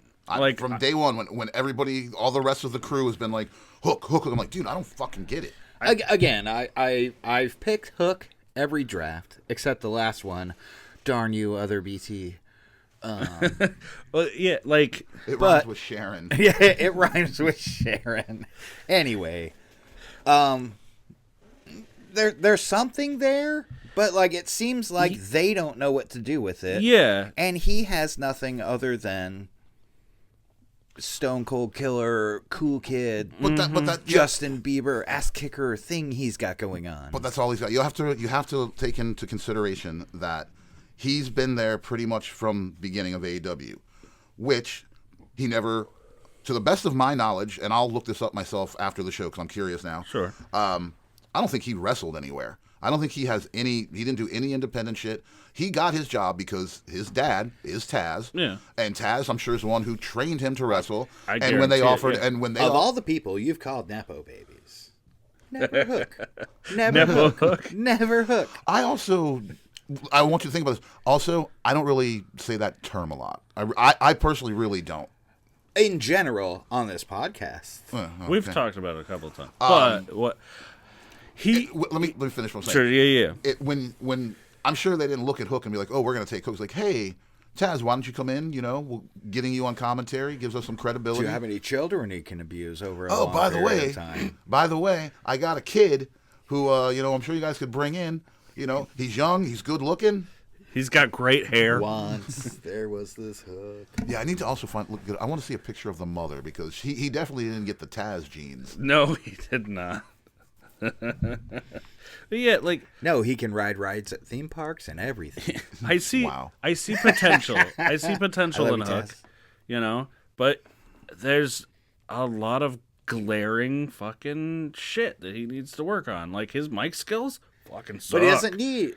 From day one, when everybody, all the rest of the crew has been like, Hook, I'm like, dude, I don't fucking get it. Again, I've picked Hook every draft except the last one. Darn you, other BT. Well, yeah, like rhymes with Sharon. Yeah, it rhymes with Sharon. Anyway, there's something there, but like it seems like they don't know what to do with it. Yeah, and he has nothing other than Stone Cold Killer, cool kid, but that Justin Bieber ass kicker thing he's got going on. But that's all he's got. You have to take into consideration that he's been there pretty much from beginning of AEW, which he never, to the best of my knowledge, and I'll look this up myself after the show because I'm curious now. Sure. I don't think he wrestled anywhere. I don't think he didn't do any independent shit. He got his job because his dad is Taz. Yeah. And Taz, I'm sure, is the one who trained him to wrestle. And when they offered, all the people you've called Nepo babies, never Hook. Never Hook. Never Hook. I want you to think about this. Also, I don't really say that term a lot. I personally really don't. In general, on this podcast. We've talked about it a couple of times. But what... Let me finish what I'm saying. Sure, yeah. When I'm sure they didn't look at Hook and be like, oh, we're going to take Hook. It's like, hey, Taz, why don't you come in? We're getting you on commentary, gives us some credibility. Do you have any children he can abuse over a long by period of time? By the way, I got a kid who, I'm sure you guys could bring in. He's young, he's good looking. He's got great hair. Once there was this Hook. Yeah, I need to also look good. I want to see a picture of the mother because he definitely didn't get the Taz genes. No, he did not. But yeah, like he can ride rides at theme parks and everything. I see potential. I see potential in Hook, but there's a lot of glaring fucking shit that he needs to work on. Like his mic skills fucking suck. But he doesn't need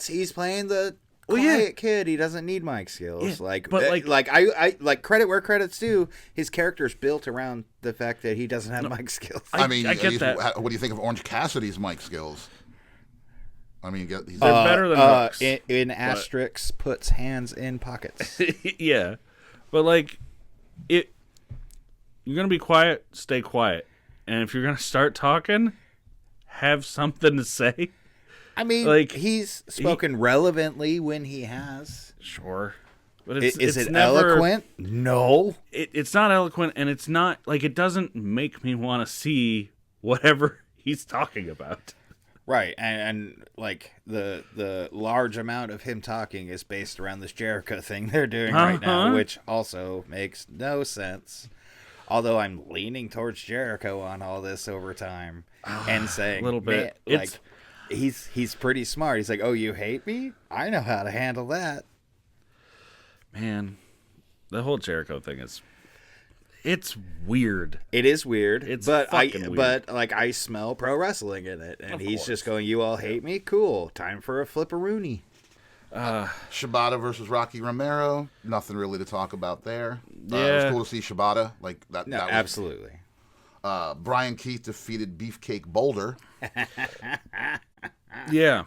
he's playing the quiet kid. He doesn't need mic skills. Yeah, I credit where credit's due. His character's built around the fact that he doesn't have mic skills. I get that. What do you think of Orange Cassidy's mic skills? I mean, they're better than Hook's. In asterisks, puts hands in pockets. Yeah, but like it. you're gonna be quiet, stay quiet. And if you're gonna start talking, have something to say. I mean, Like, he's spoken relevantly when he has. Sure. But Is it never eloquent? No. It's not eloquent, and it's not like it doesn't make me want to see whatever he's talking about. Right, and like the large amount of him talking is based around this Jericho thing they're doing right now, which also makes no sense. Although I'm leaning towards Jericho on all this over time and saying a little bit. Like he's pretty smart. He's like, "Oh, you hate me? I know how to handle that." Man, the whole Jericho thing it's weird. It is weird. It's but fucking weird. But like I smell pro wrestling in it, and he's just going, "You all hate me? Cool. Time for a flipperoonie." Shibata versus Rocky Romero. Nothing really to talk about there. It Yeah. was cool to see Shibata like that. No, that was, absolutely. Brian Keith defeated Beefcake Boulder. Yeah.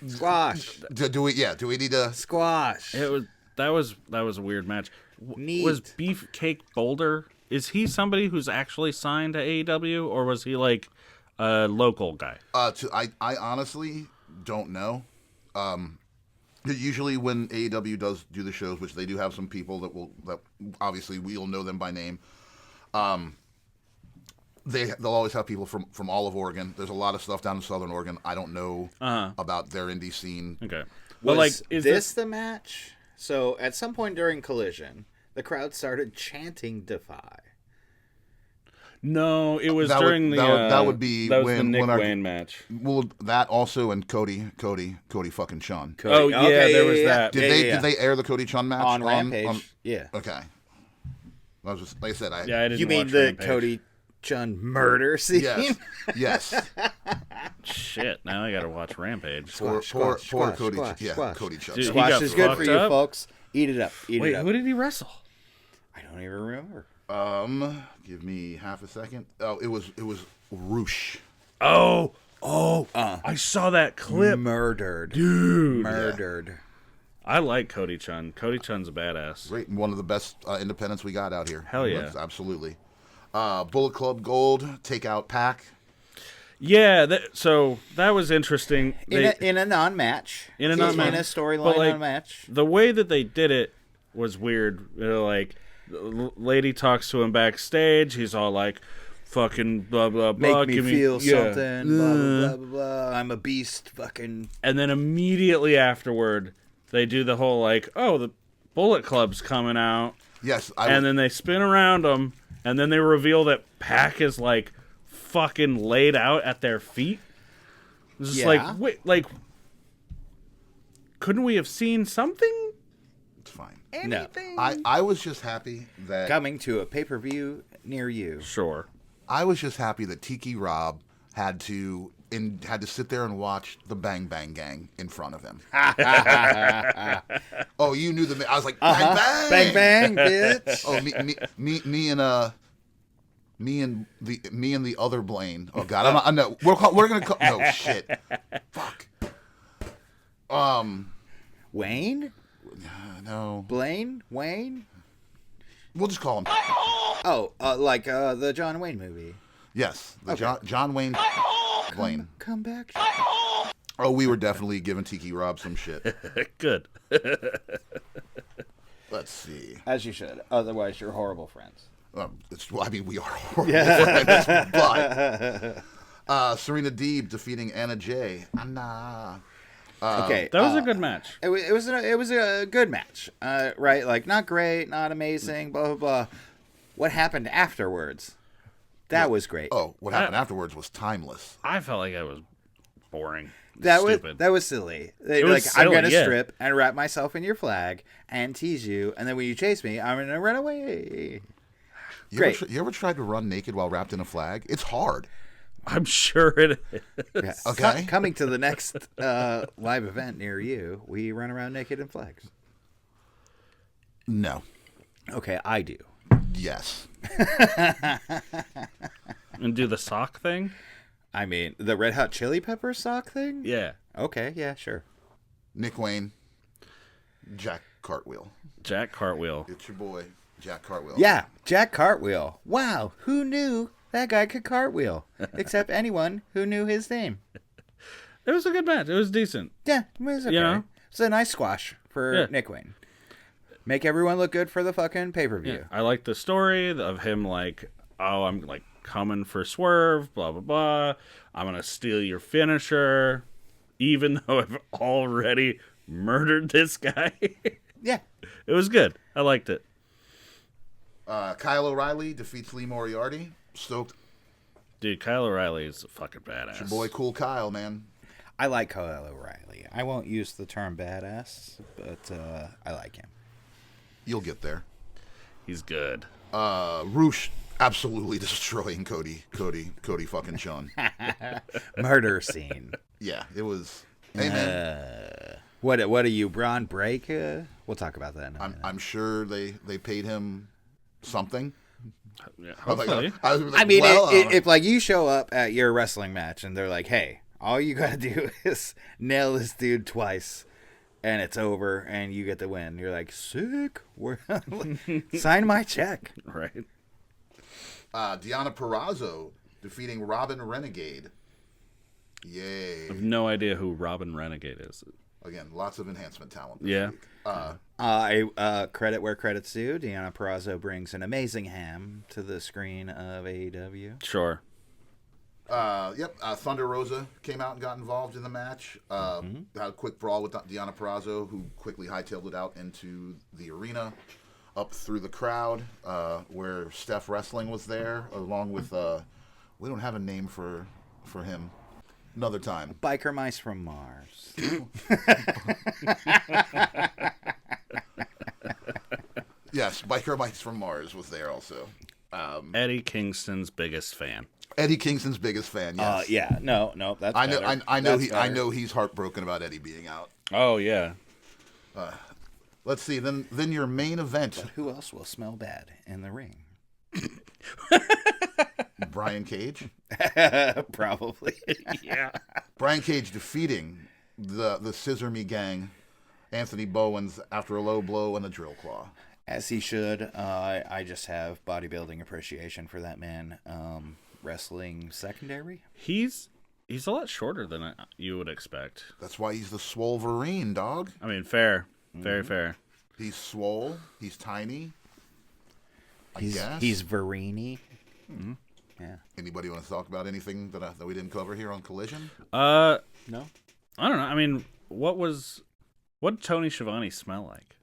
Squash. Do we need to? Squash. That was a weird match. Neat. Was Beefcake Boulder? Is he somebody who's actually signed to AEW, or was he like a local guy? I honestly don't know. Usually when AEW does do the shows, which they do have some people that obviously we'll know them by name. They'll always have people from all of Oregon. There's a lot of stuff down in Southern Oregon. I don't know about their indie scene. Okay. Well, Well, is this the match? So at some point during Collision, the crowd started chanting "Defy." No, it was That during would- the that would be that was when- the Nick when our- Wayne match. Well, that also and Cody fucking Chun. Oh, yeah, there was that. Did they air the Cody Chun match on Rampage? Yeah. Okay. I was just like I said. I didn't You mean watch the Rampage. Cody Chun murder scene? Yes. Shit, now I gotta watch Rampage. Poor Cody. squash. Cody Chun. Dude, he Squash got is good for fucked you, up? folks. Eat it up. Eat Wait, it up. who did he wrestle? I don't even remember. Give me half a second. Oh, it was Roosh. Oh, I saw that clip. Murdered. Dude. Murdered. I like Cody Chun. Cody Chun's a badass. Great, one of the best independents we got out here. Hell yeah. Yes, absolutely. Bullet Club Gold, take out Pac. Yeah, so that was interesting. In a non-match. In a non-match. In a storyline But, like, non-match. The way that they did it was weird. Like, the lady talks to him backstage. He's all like, fucking blah, blah, blah. Make me feel something. Blah, blah, blah, blah, blah. I'm a beast. Fucking. And then immediately afterward, they do the whole like, oh, the Bullet Club's coming out. Yes. And then they spin around them. And then they reveal that Pac is like fucking laid out at their feet. It's just like, wait, like, couldn't we have seen something? It's fine. Anything. I was just happy that Coming to a pay-per-view near you. Sure. I was just happy that Tiki Rob had to sit there and watch the Bang Bang Gang in front of him. Oh, you knew the. I was like, bang bang, Bang, bang, bitch. Oh, me and the other Blaine. Oh God, I know we're gonna call. No shit. Fuck. Wayne? No. Blaine? Wayne? We'll just call him. Oh, like the John Wayne movie. Yes, the John Wayne Blaine. Come back. Oh, we were definitely giving Tiki Rob some shit. Good. Let's see. As you should. Otherwise, you're horrible friends. We are horrible friends, but Serena Deeb defeating Anna Jay. Anna. Okay, That was a good match. It was a good match, right? Like not great, not amazing, blah blah blah. What happened afterwards? That was great. Oh, what happened afterwards was timeless. I felt like I was boring. That Stupid. was silly. was Like I'm silly, gonna yeah. strip and wrap myself in your flag and tease you, and then when you chase me, I'm gonna run away. Great. You ever tried to run naked while wrapped in a flag? It's hard. I'm sure it is. Yeah. Okay. Coming to the next live event near you, we run around naked in flags. No. Okay, I do. Yes. And do the sock thing? I mean, the Red Hot Chili Pepper sock thing? Yeah. Okay, yeah, sure. Nick Wayne. Jack Cartwheel. Jack Cartwheel. It's your boy. Jack Cartwheel. Yeah, Jack Cartwheel. Wow, who knew that guy could cartwheel? Except anyone who knew his name. It was a good match. It was decent. Yeah, it was okay. You know? It's a nice squash for Nick Wayne. Make everyone look good for the fucking pay-per-view. Yeah. I like the story of him like, oh, I'm like coming for Swerve, blah, blah, blah. I'm going to steal your finisher, even though I've already murdered this guy. Yeah. It was good. I liked it. Kyle O'Reilly defeats Lee Moriarty. Stoked. Dude, Kyle O'Reilly is a fucking badass. It's your boy Cool Kyle, man. I like Kyle O'Reilly. I won't use the term badass, but I like him. You'll get there. He's good. Roosh absolutely destroying Cody fucking Sean. Murder scene. Yeah, it was. Hey, man. What are you, Bron Breakker? We'll talk about that in a minute. I'm sure they paid him something. Yeah, hopefully. I mean, if like you show up at your wrestling match and they're like, hey, all you gotta do is nail this dude twice and it's over and you get the win. You're like, sick. Sign my check. Right. Deonna Purrazzo defeating Robin Renegade. Yay. I have no idea who Robin Renegade is. Again, lots of enhancement talent this Yeah. week. Credit where credit's due. Deonna Purrazzo brings an amazing ham to the screen of AEW. Sure. Thunder Rosa came out and got involved in the match. Had a quick brawl with Deonna Purrazzo, who quickly hightailed it out into the arena, up through the crowd, where Steph Wrestling was there, along with, we don't have a name for him. Another time. Biker mice from Mars. Yes, Biker Mice from Mars was there also. Eddie Kingston's biggest fan. Eddie Kingston's biggest fan. Yes. Yeah. No. That's better. I know he's heartbroken about Eddie being out. Oh yeah. Let's see. Then your main event. But who else will smell bad in the ring? Brian Cage. Probably. Yeah. Brian Cage defeating the Scissor Me Gang, Anthony Bowens, after a low blow and a drill claw. As he should. I just have bodybuilding appreciation for that man. Wrestling secondary. He's a lot shorter than you would expect. That's why he's the Swolverine, dog. I mean, fair. Very fair. He's swole. He's tiny. He's Verini. Mm-hmm. Yeah. Anybody want to talk about anything that we didn't cover here on Collision? No. I don't know. I mean, what did Tony Schiavone smell like?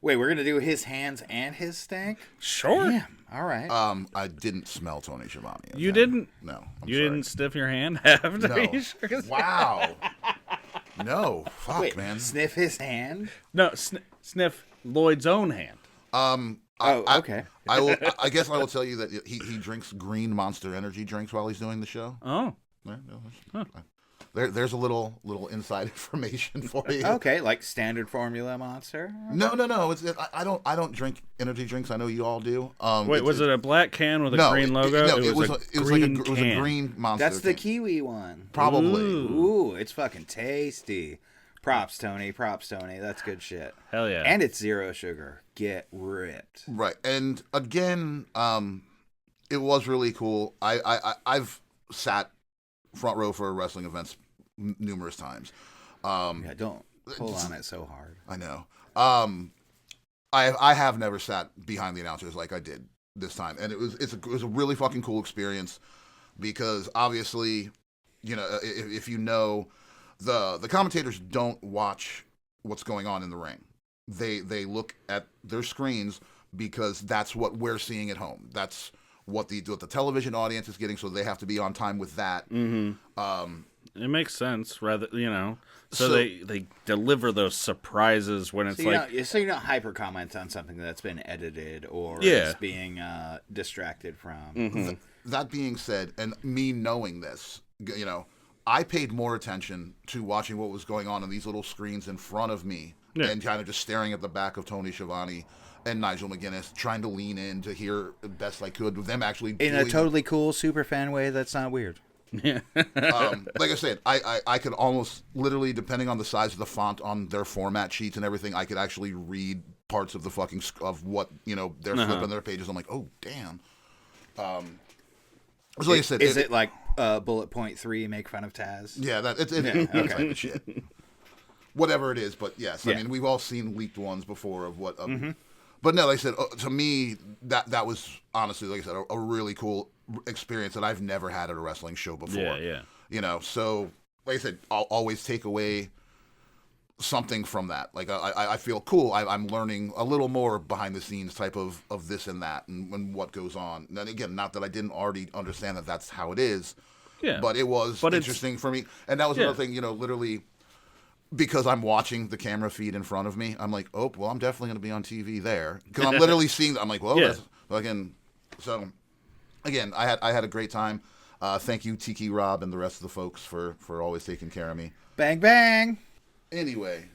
Wait, we're gonna do his hands and his stank? Sure. Damn. All right. I didn't smell Tony Schiavone. You didn't? No. You didn't sniff your hand after? No. You sure? Wow. No. Fuck, Wait, man. sniff his hand? No, sniff Lloyd's own hand. Okay. I guess I will tell you that he drinks green Monster Energy drinks while he's doing the show. Oh. There's a little inside information for you. Okay, like standard formula Monster. No. I don't drink energy drinks. I know you all do. Wait, was it a black can with a green logo? No, it was a green Monster. That's the can. Kiwi one. Probably. Ooh, it's fucking tasty. Props, Tony. That's good shit. Hell yeah. And it's 0 sugar. Get ripped. Right. And again, it was really cool. I've sat front row for wrestling events numerous times. Yeah, don't pull on it so hard. I know. I have never sat behind the announcers like I did this time, and it was a really fucking cool experience because obviously, you know, if you know, the commentators don't watch what's going on in the ring. They look at their screens because that's what we're seeing at home. That's what the television audience is getting, so they have to be on time with that. Mm-hmm. It makes sense, rather, you know. So they deliver those surprises when it's so you don't hyper comment on something that's been edited or is being distracted from. Mm-hmm. That being said, and me knowing this, you know, I paid more attention to watching what was going on these little screens in front of me and kind of just staring at the back of Tony Schiavone and Nigel McGuinness, trying to lean in to hear the best I could with them actually in a totally cool super fan way. That's not weird. Yeah. Like I said, I could almost literally, depending on the size of the font on their format sheets and everything, I could actually read parts of the fucking of what they're flipping their pages. I'm like, oh damn. So like I said, is it like bullet point 3, make fun of Taz? Yeah, that that type of shit. Whatever it is, but yes, I mean we've all seen leaked ones before of what. But no, like I said, to me that was honestly, like I said, a really cool experience that I've never had at a wrestling show before. Yeah. So like I said, I'll always take away something from that. Like I feel cool. I'm learning a little more behind the scenes type of this and that and what goes on. And again, not that I didn't already understand that that's how it is. Yeah. But it was interesting for me. And that was another thing, literally because I'm watching the camera feed in front of me, I'm like, oh, well, I'm definitely going to be on TV there. Because I'm literally seeing, I'm like, well, that's, again, so again, I had a great time. Thank you, Tiki Rob and the rest of the folks for always taking care of me. Bang, bang. Anyway,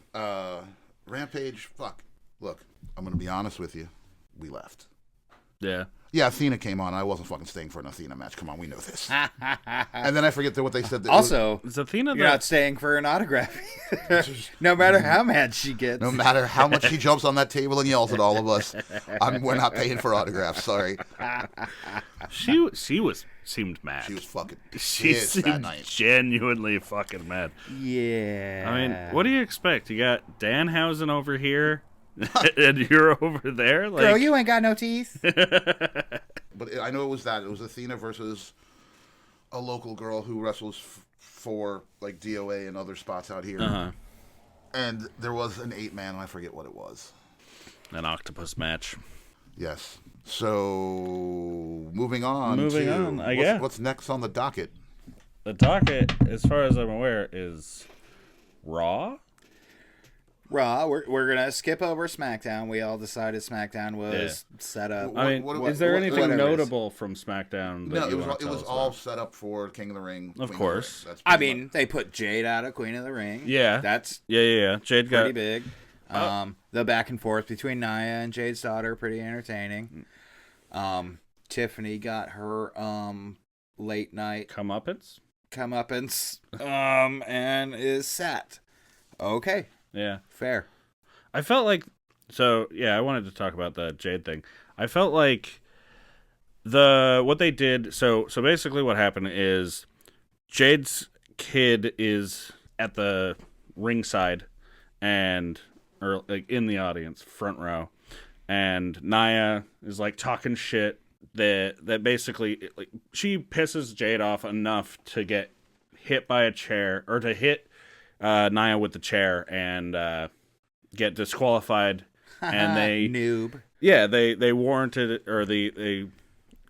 Rampage, fuck. Look, I'm going to be honest with you. We left. Yeah. Yeah, Athena came on. I wasn't fucking staying for an Athena match. Come on, we know this. And then I forget what they said. Also, is Athena you're not staying for an autograph. No matter how mad she gets. No matter how much she jumps on that table and yells at all of us. We're not paying for autographs. Sorry. She seemed mad. She was fucking She pissed that seemed night. genuinely fucking mad. Yeah. I mean, what do you expect? You got Danhausen over here, and you're over there. Like, girl, you ain't got no teeth. But I know it was that. It was Athena versus a local girl who wrestles for like DOA and other spots out here. And there was an 8-man, and I forget what it was. An octopus match. Yes. So moving on. What's next on the docket? The docket, as far as I'm aware, is Raw. Raw. We're gonna skip over SmackDown. We all decided SmackDown was set up. I mean, is there anything notable from SmackDown? No, it was all set up for King of the Ring. Of course. I mean, they put Jade out of Queen of the Ring. Yeah, that's yeah. Jade got pretty big. The back and forth between Nia and Jade's daughter, pretty entertaining. Tiffany got her late night comeuppance, and is set. Okay. Yeah. Fair. I felt like I wanted to talk about the Jade thing. I felt like what they did so basically what happened is Jade's kid is at the ringside or like in the audience, front row, and Nia is like talking shit that basically like she pisses Jade off enough to get hit by a chair or to hit Nia with the chair and get disqualified, and they noob. Yeah, they warranted it, or they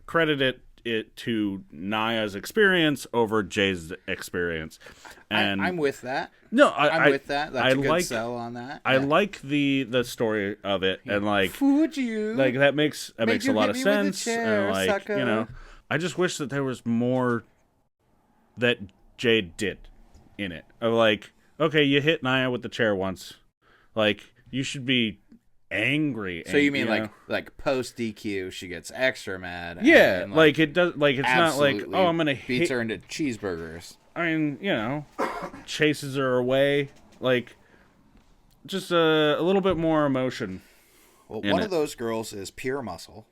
credited it to Nia's experience over Jay's experience, and I'm with that. No, I'm with that. That's a good sell on that. I like the story of it, and like fooled you. Like that makes a lot of sense, chair, and like sucker. I just wish that there was more that Jade did in it. Of like, okay, you hit Nia with the chair once, like you should be angry. So you mean like post DQ, she gets extra mad? Yeah, and like it does. Like it's not like, oh, I'm gonna beats her into cheeseburgers. I mean, chases her away. Like just a little bit more emotion. Well, one of those girls is pure muscle.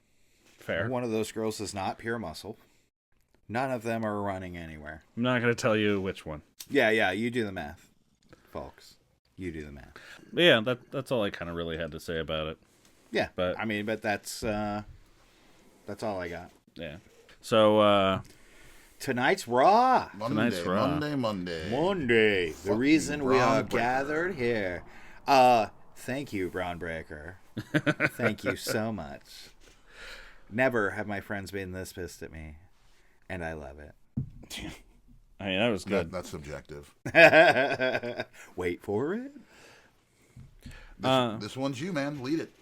Fair. One of those girls is not pure muscle. None of them are running anywhere. I'm not gonna tell you which one. Yeah, you do the math, folks. You do the math. But yeah, that's all I kind of really had to say about it. Yeah, but that's all I got. Yeah. So tonight's Raw. Monday. The reason we are gathered here. Thank you, Bron Breakker. Thank you so much. Never have my friends been this pissed at me, and I love it. I mean, that was good. That's subjective. Wait for it. This one's you, man. Lead it.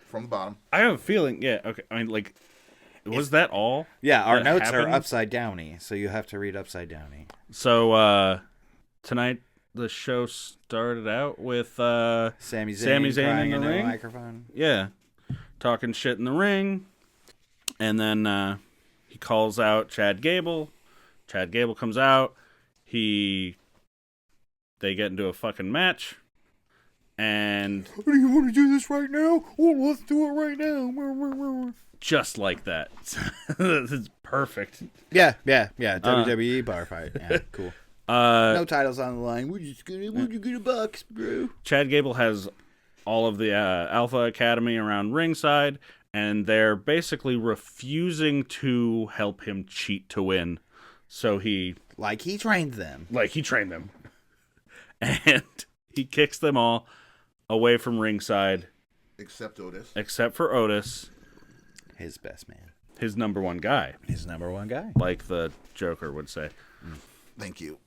From the bottom. I have a feeling, yeah, okay. I mean, like, was that all? Yeah, our notes are upside downy, so you have to read upside downy. So, tonight, the show started out with Sami Zayn in the ring. Microphone. Yeah. Talking shit in the ring. And then He calls out Chad Gable. Chad Gable comes out. They get into a fucking match. And Do you want to do this right now? Well, let's do it right now. just like that. It's perfect. Yeah. WWE bar fight. Yeah, cool. No titles on the line. We're gonna get a box, bro. Chad Gable has all of the Alpha Academy around ringside, and they're basically refusing to help him cheat to win. So he trained them. And he kicks them all away from ringside. Except Otis. Except for Otis. His best man. His number one guy. Like the Joker would say. Thank you.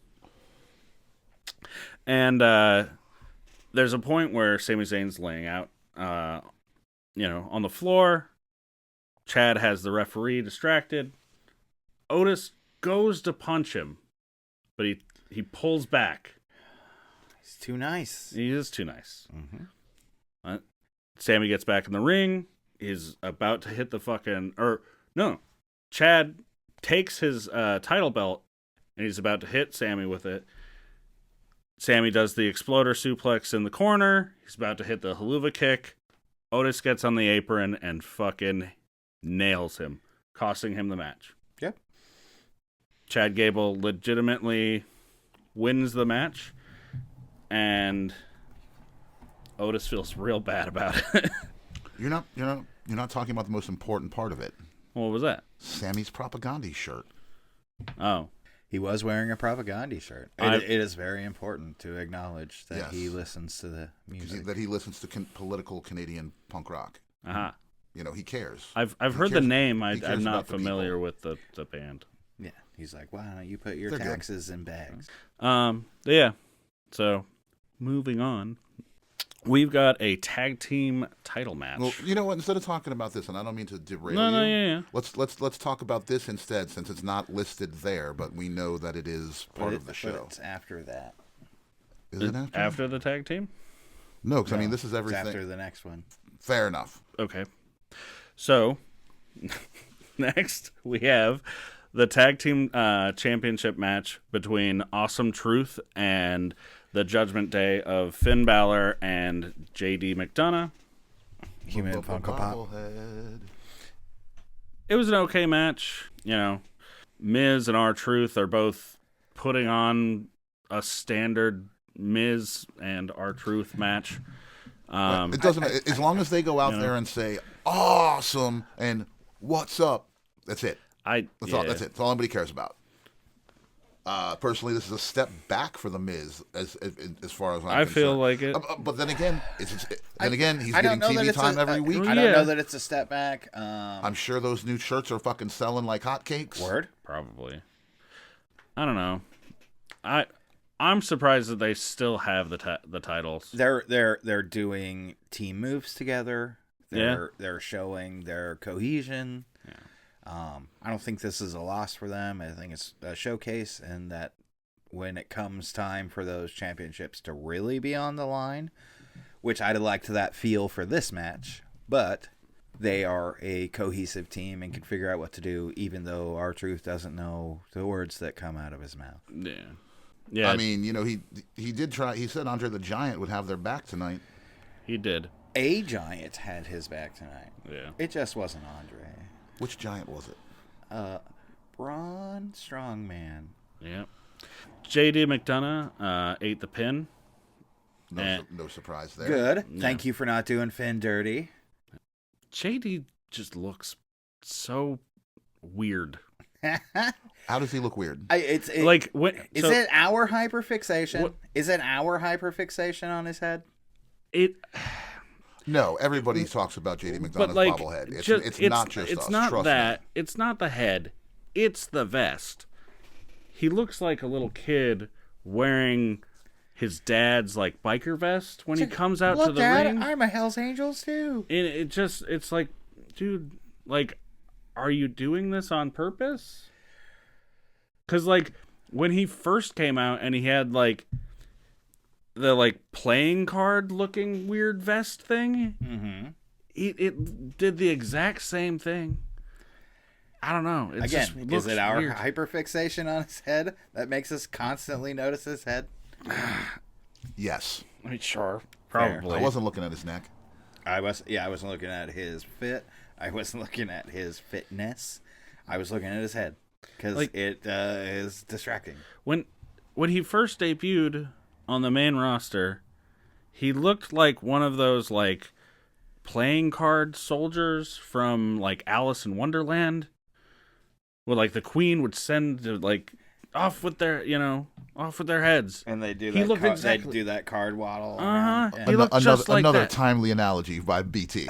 And there's a point where Sami Zayn's laying out, on the floor. Chad has the referee distracted. Otis goes to punch him, but he pulls back. He's too nice. He is too nice. Mm-hmm. Sammy gets back in the ring. He's about to hit the fucking... Chad takes his title belt, and he's about to hit Sammy with it. Sammy does the exploder suplex in the corner. He's about to hit the haluva kick. Otis gets on the apron and fucking nails him, costing him the match. Yep. Chad Gable legitimately wins the match, and Otis feels real bad about it. You're not talking about the most important part of it. What was that? Sammy's propaganda shirt. Oh. He was wearing a propaganda shirt. It is very important to acknowledge that he listens to the music. That he listens to political Canadian punk rock. Uh-huh. He cares. I've heard the name. I'm not familiar with the band. Yeah. He's like, why don't you put your taxes in bags? Yeah. So, moving on. We've got a tag team title match. Well, you know what? Instead of talking about this, and I don't mean to derail you. Yeah. Let's talk about this instead, since it's not listed there, but we know that it is part of the show. But it's after that. Is it after the tag team? No, because this is everything. It's after the next one. Fair enough. Okay. So, next we have the tag team championship match between Awesome Truth and the Judgment Day of Finn Balor and JD McDonough. Human Funko Pop. It was an okay match. Miz and R-Truth are both putting on a standard Miz and R-Truth match. It doesn't. As long as they go out there and say "awesome" and "what's up," that's it. That's all. That's it. That's all anybody cares about. Personally, this is a step back for the Miz as far as I'm concerned. I feel like it. But then again, he's getting TV time every week. I don't know that it's a step back. I'm sure those new shirts are fucking selling like hotcakes. Word? Probably. I don't know. I'm surprised that they still have the titles. They're doing team moves together. They're showing their cohesion. I don't think this is a loss for them. I think it's a showcase, and that when it comes time for those championships to really be on the line, which I'd like that feel for this match, but they are a cohesive team and can figure out what to do, even though R-Truth doesn't know the words that come out of his mouth. Yeah. I mean, he did try. He said Andre the Giant would have their back tonight. He did. A Giant had his back tonight. Yeah. It just wasn't Andre. Which Giant was it? Braun Strongman. Yeah. JD McDonough ate the pin. No surprise there. Good. Yeah. Thank you for not doing Finn dirty. JD just looks so weird. How does he look weird? Is it our hyperfixation? Is it our hyperfixation on his head? No, everybody talks about JD McDonough's bobblehead. It's not just us. It's not Trust that. me. It's not the head. It's the vest. He looks like a little kid wearing his dad's biker vest when he comes out to the ring. I'm a Hell's Angels too. And it's like, dude, are you doing this on purpose? Because when he first came out and he had the playing card looking weird vest thing, it did the exact same thing. I don't know. It just Again, looks is it our weird. hyperfixation on his head that makes us constantly notice his head? Yes. I mean, sure, probably. I wasn't looking at his neck. I wasn't looking at his fit. I wasn't looking at his fitness. I was looking at his head because it is distracting. When he first debuted on the main roster, he looked like one of those like playing card soldiers from like Alice in Wonderland, where like the Queen would send to, like off with their heads. And they do He that. looked exactly- They do that card waddle. He looked just like another that. timely analogy by BT.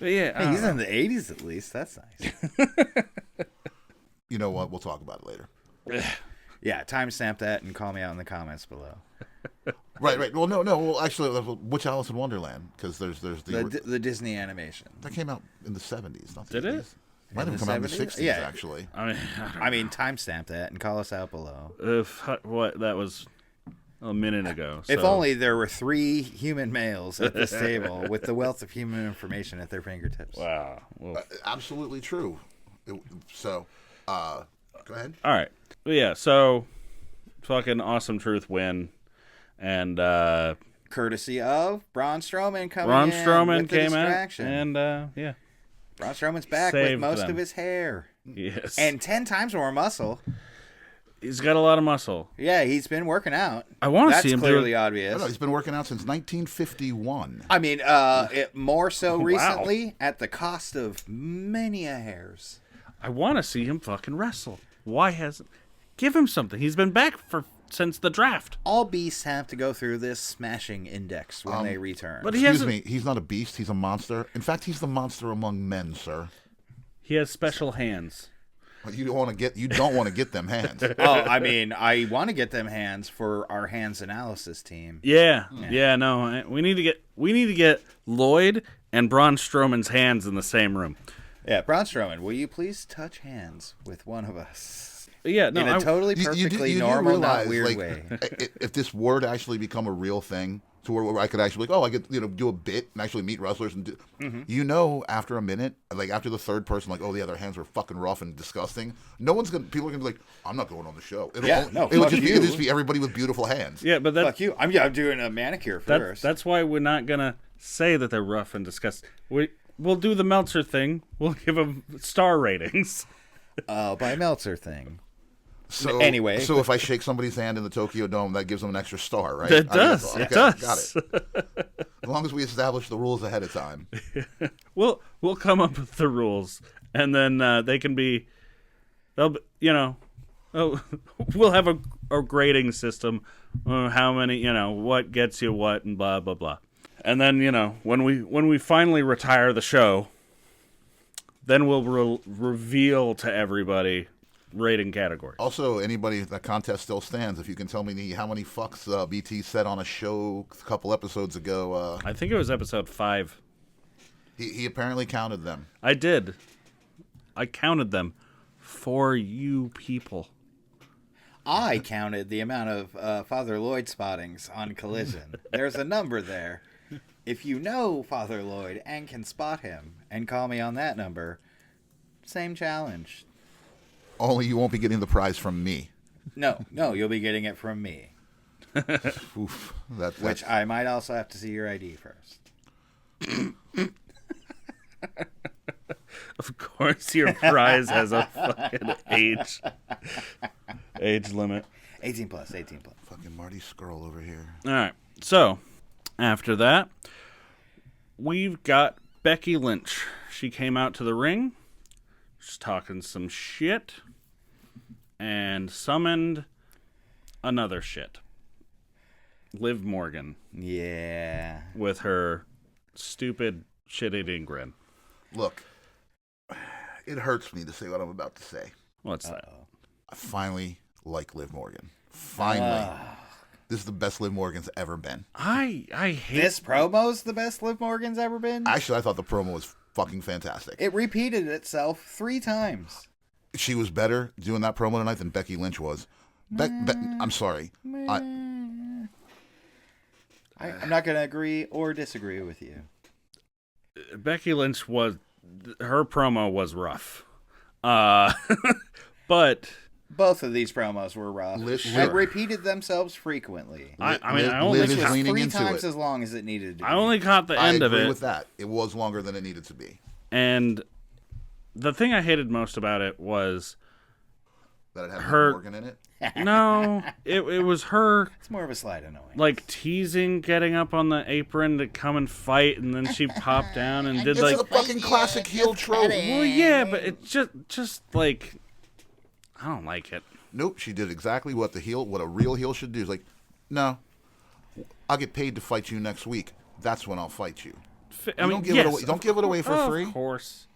But yeah, Hey, he's in the 80s at least. That's nice. You know what? We'll talk about it later. Yeah, timestamp that and call me out in the comments below. Right. Well, no. Well, actually, which Alice in Wonderland? Because there's The Disney animation. that came out in the 70s. Not the Did it? 80s. Might In have the come out in the 70s? 60s, Yeah. actually. I mean, timestamp that and call us out below. What that was a minute ago. If so- only there were 3 human males at this table with the wealth of human information at their fingertips. Wow. Well, Absolutely true. Go ahead. all right. Well, yeah. So, fucking Awesome Truth win, and Courtesy of Braun Strowman coming Braun in Strowman with the came out, distraction. and yeah, Braun Strowman's back with Saved most them. of his hair. yes, And 10 times more muscle. he's got a lot of muscle. Yeah, he's been working out. I want to That's see him clearly do. obvious. No, he's been working out since 1951. I mean, more so Wow. recently at the cost of many a hairs. I want to see him fucking wrestle. Why hasn't? Give him something. He's been back since the draft. All beasts have to go through this smashing index when they return. But he Excuse hasn't. me, he's not a beast. He's a monster. In fact, he's the monster among men, sir. He has special hands. You don't want to get them hands. I mean, I want to get them hands for our hands analysis team. Yeah. No, we need to get Lloyd and Braun Strowman's hands in the same room. Yeah, Braun Strowman, will you please touch hands with one of us? Yeah, no, In a totally perfectly normal, not weird way. If this were to actually become a real thing, to where I could actually I could do a bit and actually meet wrestlers and do, after a minute, like after the third person, like, oh yeah, their hands were fucking rough and disgusting. People are gonna be like, I'm not going on the show. It'll just be everybody with beautiful hands. Yeah, but Fuck you. I'm doing a manicure first. that's why we're not gonna say that they're rough and disgusting. We'll do the Meltzer thing. We'll give them star ratings. By Meltzer thing. So Anyway. so if I shake somebody's hand in the Tokyo Dome, that gives them an extra star, right? It does. Okay, It does. Got it. As long as we establish the rules ahead of time. We'll come up with the rules, and then they can be. They'll be, we'll have a grading system. How many, what gets you what, and blah blah blah. And then when we finally retire the show, then we'll reveal to everybody rating category. Also, that contest still stands. If you can tell me how many fucks BT said on a show a couple episodes ago. I think it was episode 5. He apparently counted them. I did. I counted them for you people. I counted the amount of Father Lloyd spottings on Collision. There's a number there. If you know Father Lloyd and can spot him and call me on that number, same challenge. Only you won't be getting the prize from me. No, you'll be getting it from me. Oof. Which I might also have to see your ID first. Of course, your prize has a fucking age limit. 18 plus. Fucking Marty Skrull over here. All right. So, after that, we've got Becky Lynch. She came out to the ring. She's talking some shit. And summoned another shit. Liv Morgan. Yeah. With her stupid shit-eating grin. Look, it hurts me to say what I'm about to say. What's that? I finally like Liv Morgan. Finally. This is the best Liv Morgan's ever been. I hate This promo's the best Liv Morgan's ever been? Actually, I thought the promo was fucking fantastic. It repeated itself 3 times. She was better doing that promo tonight than Becky Lynch was. I'm sorry. I'm not going to agree or disagree with you. Becky Lynch was her promo was rough. But Both of these promos were rough Liz, and sure. repeated themselves frequently. I Liz only is Which was leaning 3 into times it. as long as it needed to be. I only caught the I end of agree it. with that. It was longer than it needed to be. And the thing I hated most about it was That it had Her- Morgan in it. no, it was her It's more of a slight annoying. like teasing, getting up on the apron to come and fight, and then she popped down and did It's like, a fucking classic heel trope. well, yeah, but it just like, I don't like it. Nope, she did exactly what a real heel should do. Is like, no, I'll get paid to fight you next week. That's when I'll fight you. I mean, don't give yes, it away. Don't give it away for free. Of course,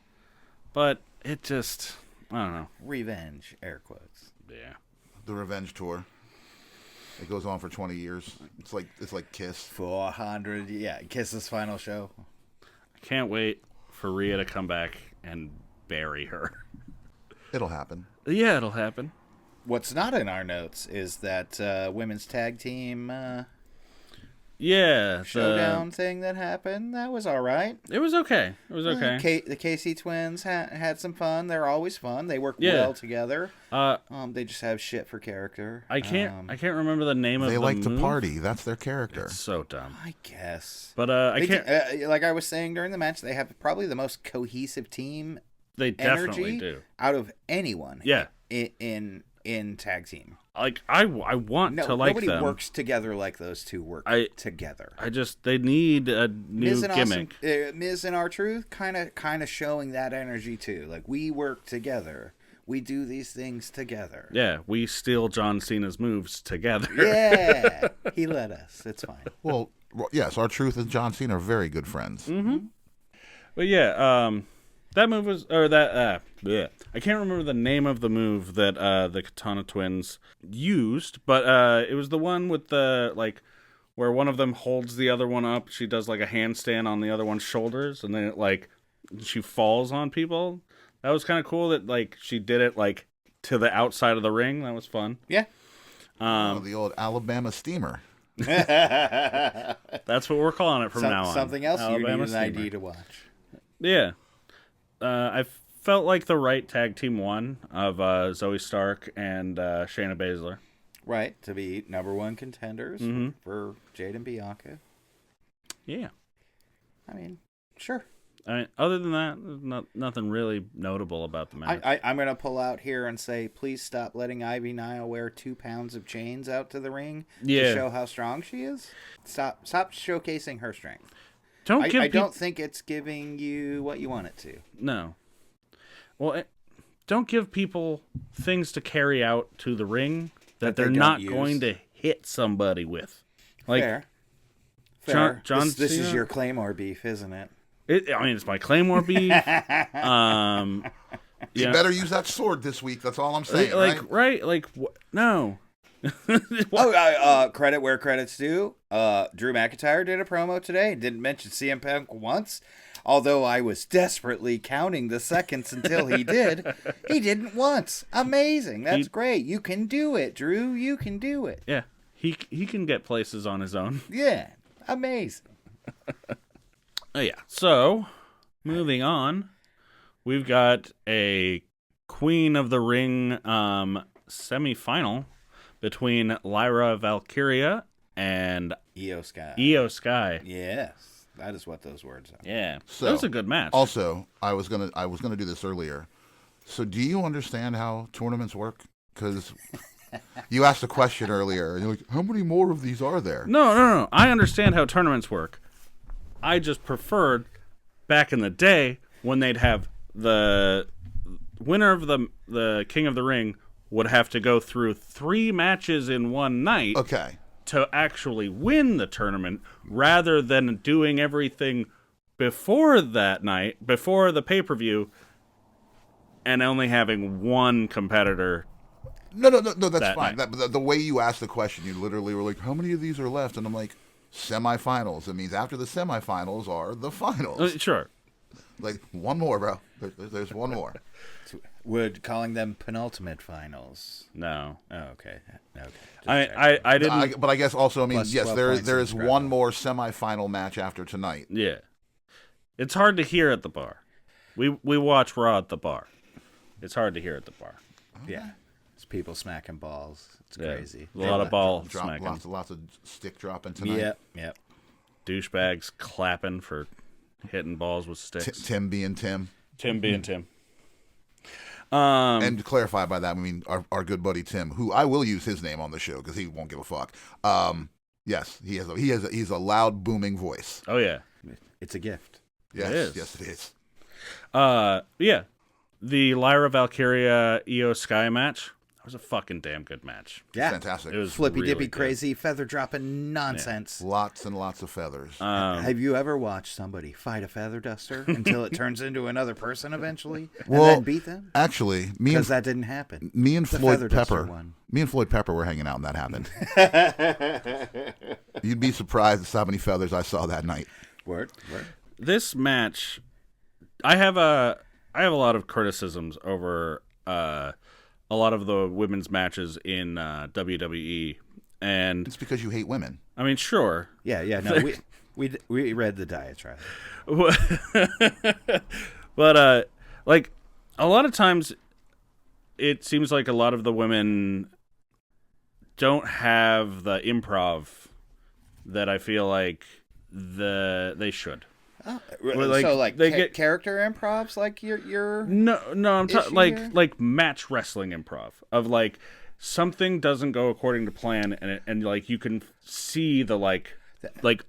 but it just, I don't know. Revenge, air quotes. Yeah. The Revenge Tour. It goes on for 20 years. It's like Kiss. 400, yeah, Kiss's final show. I can't wait for Rhea to come back and bury her. It'll happen. Yeah, it'll happen. What's not in our notes is that women's tag team Yeah. showdown thing that happened. That was all right. It was okay. It was okay. The KC twins had some fun. They're always fun. They work Yeah. well together. Uh, They just have shit for character. I can't remember the name of They the like move. to party. That's their character. It's so dumb. I guess. But I can't. Like I was saying during the match, they have probably the most cohesive team They definitely energy do. out of anyone. Yeah. In tag team. Like I want to like nobody them. works together like those two work together. They need a new Miz and gimmick. Miz and R-Truth kind of showing that energy too. Like we work together. We do these things together. Yeah, we steal John Cena's moves together. Yeah, he let us. It's fine. Well, yes, R-Truth and John Cena are very good friends. Mm-hmm. But yeah, that move was, or that, yeah. I can't remember the name of the move that the Katana twins used, but it was the one with the, like, where one of them holds the other one up. She does, like, a handstand on the other one's shoulders, and then it, like, she falls on people. That was kind of cool that, like, she did it, like, to the outside of the ring. That was fun. Yeah. The old Alabama steamer. That's what we're calling it from now on. Something else Alabama you need an steamer. ID to watch. Yeah. I felt like the right tag team won of Zoe Stark and Shayna Baszler. Right, to be number one contenders for Jade and Bianca. Yeah. I mean, sure. I mean, other than that, there's nothing really notable about the match. I'm going to pull out here and say, please stop letting Ivy Nile wear 2 pounds of chains out to the ring to show how strong she is. Stop showcasing her strength. I don't think it's giving you what you want it to. No. Well, don't give people things to carry out to the ring that they're not going to hit somebody with. Like, Fair. John this is Cena? your Claymore beef, isn't it? I mean, it's my Claymore beef. You better use that sword this week. That's all I'm saying. Right? Like, no. Credit where credit's due. Drew McIntyre did a promo today. Didn't mention CM Punk once. Although I was desperately counting the seconds until he did. He didn't once. Amazing. That's great. You can do it, Drew. You can do it. Yeah. He can get places on his own. Yeah. Amazing. Oh, yeah. So, moving on, we've got a Queen of the Ring semifinal between Lyra Valkyria and Io Sky. Io Sky. Yes, that is what those words are. Yeah, So, that was a good match. Also, I was gonna do this earlier. So, do you understand how tournaments work? Because you asked a question earlier, and you're like, "How many more of these are there?" No. I understand how tournaments work. I just preferred back in the day when they'd have the winner of the King of the Ring would have to go through 3 matches in one night. Okay. To actually win the tournament, rather than doing everything before that night, before the pay-per-view, and only having one competitor. No, that's fine. night. The way you asked the question, you literally were like, "How many of these are left?" And I'm like, "Semifinals." It means after the semifinals are the finals. Sure. Like, one more, bro. There's one more. Would calling them penultimate finals? No. Oh, okay. Okay. I didn't. But I guess also, I mean, Plus yes, 12 there points is in one more semifinal match after tonight. Yeah. It's hard to hear at the bar. We watch Raw at the bar. It's hard to hear at the bar. Yeah. It's people smacking balls. It's crazy. A lot of ball smacking. Lots of stick dropping tonight. Yep. Douchebags clapping for hitting balls with sticks. Tim being Tim. Tim being Tim. And to clarify by that, I mean our good buddy Tim, who I will use his name on the show because he won't give a fuck. Yes, he's a loud, booming voice. Oh yeah, it's a gift. Yes, it is. Yes, it is. Yeah, the Lyra Valkyria Io Sky match. That was a fucking damn good match. Yeah, fantastic. It was flippy really dippy, good. crazy, feather dropping nonsense. Yeah. Lots and lots of feathers. Have you ever watched somebody fight a feather duster until it turns into another person eventually, and Well, then beat them? Actually, Because that didn't happen. Me and The Floyd feather duster Pepper. one. Me and Floyd Pepper were hanging out, and that happened. You'd be surprised at how many feathers I saw that night. Word. This match, I have a lot of criticisms over a lot of the women's matches in WWE, and It's because you hate women. I mean, sure, Yeah. No, we read the diatribe. but like a lot of times, it seems like a lot of the women don't have the improv that I feel like they should. Like, So like they get character improvs, like your No, I'm talking issue here? like match wrestling improv of like something doesn't go according to plan, and like you can see the like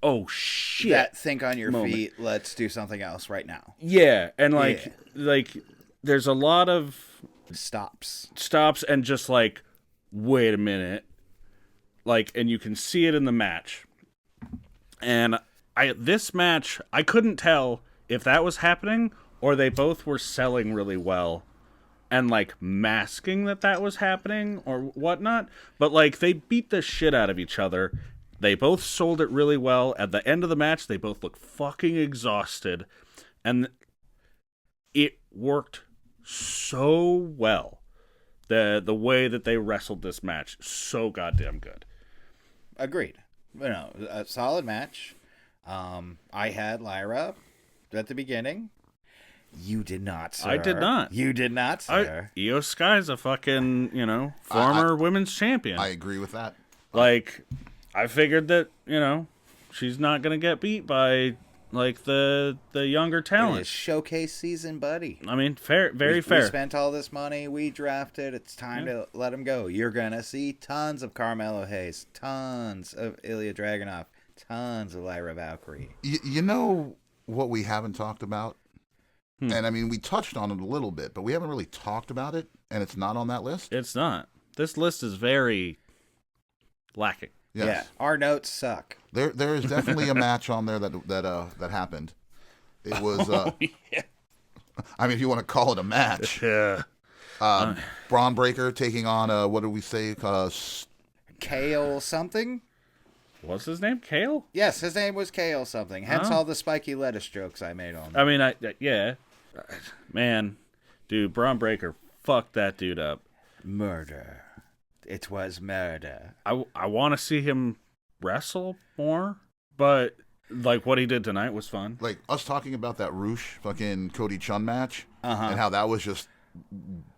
oh shit, that think on your moment. feet. Let's do something else right now. Yeah, and like there's a lot of Stops. and just like wait a minute, like, and you can see it in the match, and this match, I couldn't tell if that was happening or they both were selling really well and, like, masking that was happening or whatnot. But, like, they beat the shit out of each other. They both sold it really well. At the end of the match, they both look fucking exhausted. And it worked so well. The way that they wrestled this match, so goddamn good. Agreed. A solid match. I had Lyra at the beginning. You did not, sir. I did not. You did not, sir. Io Sky's a fucking, former women's champion. I agree with that. Like, I figured that, she's not going to get beat by, like, the younger It talent. is showcase season, buddy. I mean, very We fair. spent all this money. We drafted. It's time to let him go. You're going to see tons of Carmelo Hayes, tons of Ilya Dragunov, tons of Lyra Valkyrie. You know what we haven't talked about? And I mean, we touched on it a little bit, but we haven't really talked about it, and it's not on that list. It's not. This list is very lacking. Yes. Yeah, our notes suck. There is definitely a match on there that happened. It was I mean, if you want to call it a match. Yeah. Bron Breakker taking on what did we say? Kale something? What's his name? Kale? Yes, his name was Kale something. Hence all the spiky lettuce jokes I made on him. I mean, yeah. Man, dude, Bron Breakker fucked that dude up. Murder. It was murder. I want to see him wrestle more, but like what he did tonight was fun. Like us talking about that Roosh fucking Cody Chun match and how that was just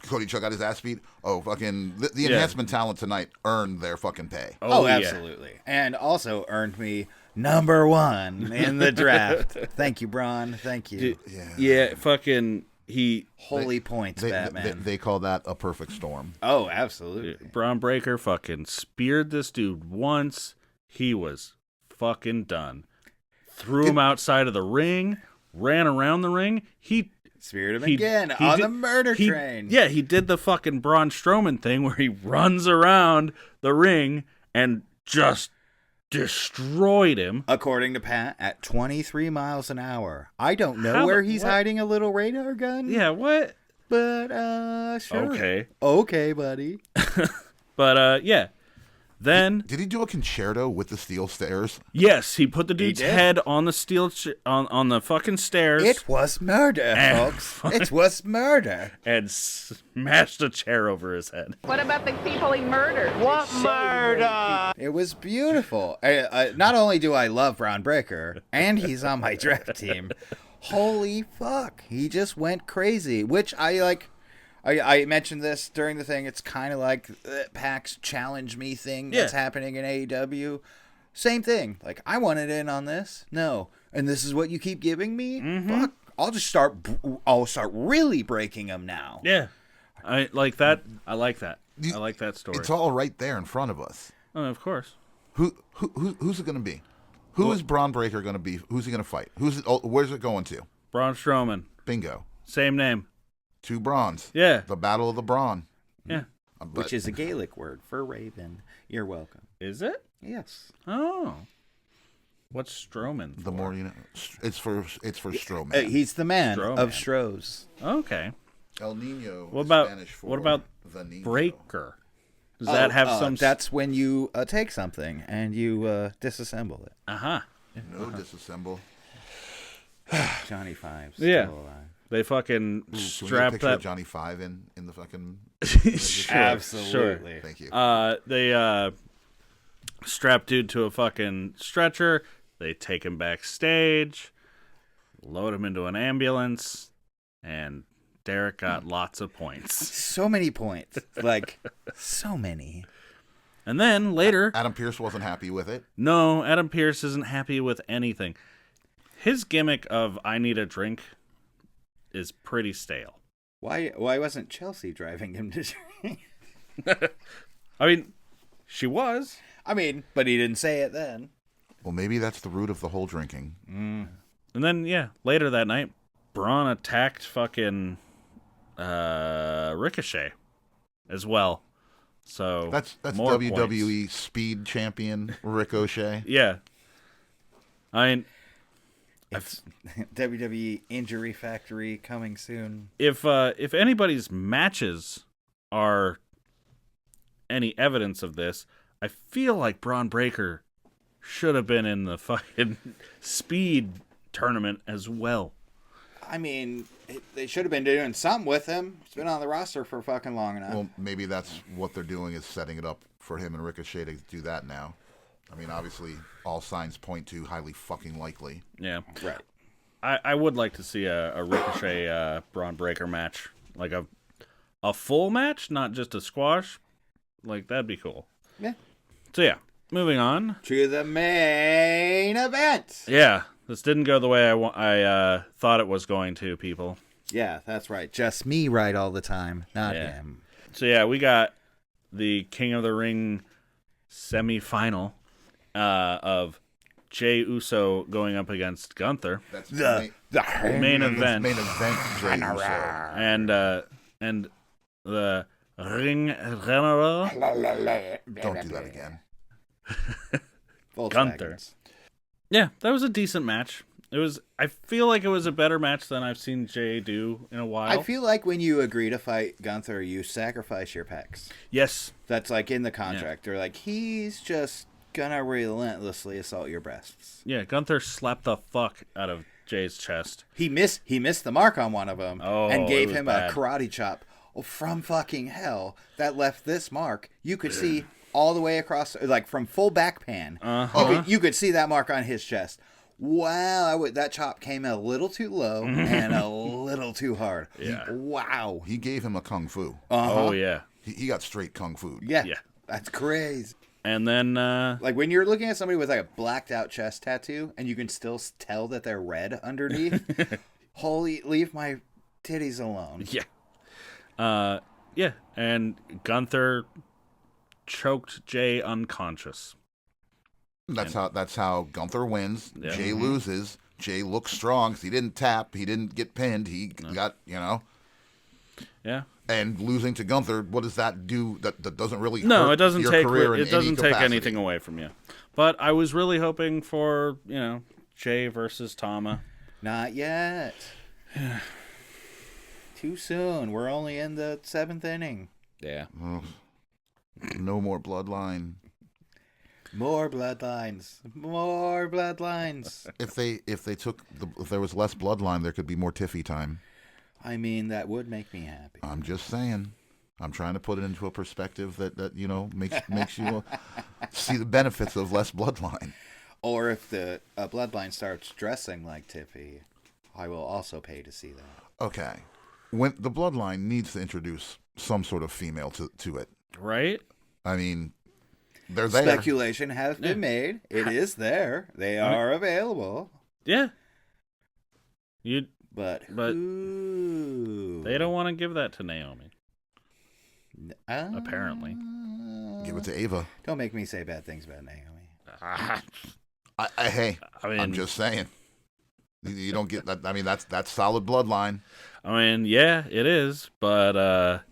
Cody Chun got his ass beat. Oh, fucking the enhancement talent tonight earned their fucking pay. Oh, absolutely. Yeah. And also earned me number 1 in the draft. Thank you, Bron. Thank you. Dude, yeah, fucking Holy points, Batman. They call that a perfect storm. Oh, absolutely. Dude, Bron Breakker fucking speared this dude once. He was fucking done. Threw him outside of the ring, ran around the ring. He speared him again on the murder train. Yeah, he did the fucking Braun Strowman thing where he runs around the ring and just destroyed him. According to Pat, at 23 miles an hour. I don't know where he's hiding a little radar gun. Yeah, what? But, sure. Okay. Okay, buddy. But, yeah. Then did he do a concerto with the steel stairs? Yes, he put the dude's head on the steel on the fucking stairs. It was murder, folks. It was murder. And smashed a chair over his head. What about the people he murdered? What murder? It was beautiful. Not only do I love Bron Breakker, and he's on my draft team. Holy fuck. He just went crazy, which I like. I mentioned this during the thing. It's kind of like Pac's challenge me thing that's happening in AEW. Same thing. Like, I wanted in on this. No. And this is what you keep giving me? Fuck. I'll start really breaking them now. Yeah. I like that. I like that. I like that story. It's all right there in front of us. Oh, of course. Who's it going to be? Who is Bron Breakker going to be? Who's he going to fight? Where's it going to? Braun Strowman. Bingo. Same name. 2 Brons. Yeah. The Battle of the Brawn. Yeah. Which is a Gaelic word for raven. You're welcome. Is it? Yes. Oh. What's Strowman? The more you know. It's for Strowman. He's the man Strowman. of Strohs. Okay. El Nino. What about Spanish for what about the Nino. Breaker? Does that have some? That's when you take something and you disassemble it. Uh-huh. No disassemble. Johnny Five's Yeah. still alive. They fucking Can we get a strap picture that. of Johnny Five in the fucking. Sure, Absolutely. Sure. Thank you. They strap dude to a fucking stretcher. They take him backstage, load him into an ambulance, and Derrick got lots of points. So many points. Like, so many. And then later, Adam Pearce wasn't happy with it. no, Adam Pearce isn't happy with anything. His gimmick of "I need a drink" is pretty stale. Why wasn't Chelsea driving him to drink? I mean, she was. I mean, but he didn't say it then. Well, maybe that's the root of the whole drinking. And then, yeah, later that night, Braun attacked fucking Ricochet as well. So That's more WWE points. Speed Champion Ricochet. Yeah. I mean, It's WWE Injury Factory coming soon. if anybody's matches are any evidence of this, I feel like Bron Breakker should have been in the fucking Speed tournament as well. I mean, they should have been doing something with him. He's been on the roster for fucking long enough. Well, maybe that's what they're doing is setting it up for him and Ricochet to do that now. I mean, obviously, all signs point to highly fucking likely. Yeah. Right. I would like to see a Ricochet Bron Breakker match, like a full match, not just a squash. Like, that'd be cool. Yeah. So yeah, moving on to the main event. Yeah, this didn't go the way I thought it was going to. People. Yeah, that's right. Just me right all the time, not him. So yeah, we got the King of the Ring semi-final of Jey Uso going up against Gunther. That's The main event. Main event, Jey Uso. And the ring general Don't do that again. Gunther. Yeah, that was a decent match. It was. I feel like it was a better match than I've seen Jey do in a while. I feel like when you agree to fight Gunther, you sacrifice your pecs. Yes. That's like in the contract. They're like, he's just gonna relentlessly assault your breasts. Yeah, Gunther slapped the fuck out of Jay's chest. He missed the mark on one of them and it gave was him bad. a karate chop from fucking hell that left this mark. You could see all the way across, like from full back pan. You could see that mark on his chest. Wow, that chop came a little too low and a little too hard. Yeah. Wow. He gave him a kung fu. Oh yeah. He got straight kung fu. Yeah. Yeah. That's crazy. And then Like when you're looking at somebody with like a blacked out chest tattoo and you can still tell that they're red underneath. Holy, leave my titties alone. yeah. Yeah, and Gunther choked Jay unconscious. That's how Gunther wins. Yeah. Jay loses. Jay looks strong because he didn't tap. He didn't get pinned. He got, Yeah. And losing to Gunther, what does that do? That doesn't really No, hurt it doesn't your take career in it doesn't any take capacity. anything away from you. But I was really hoping for, Jay versus Tama. Not yet. Too soon. We're only in the 7th inning. Yeah. No more bloodline. More bloodlines. More bloodlines. If there was less bloodline, there could be more Tiffy time. I mean, that would make me happy. I'm just saying. I'm trying to put it into a perspective that makes you see the benefits of less bloodline. Or if the bloodline starts dressing like Tiffy. I will also pay to see that. Okay. When the bloodline needs to introduce some sort of female to it. Right? I mean, they're there. Speculation has been made. It is there. They are available. Yeah. But they who? don't want to give that to Naomi. Apparently. Give it to Ava. Don't make me say bad things about Naomi. Hey, I mean, I'm just saying. You don't get that. I mean, that's solid bloodline. I mean, yeah, it is, but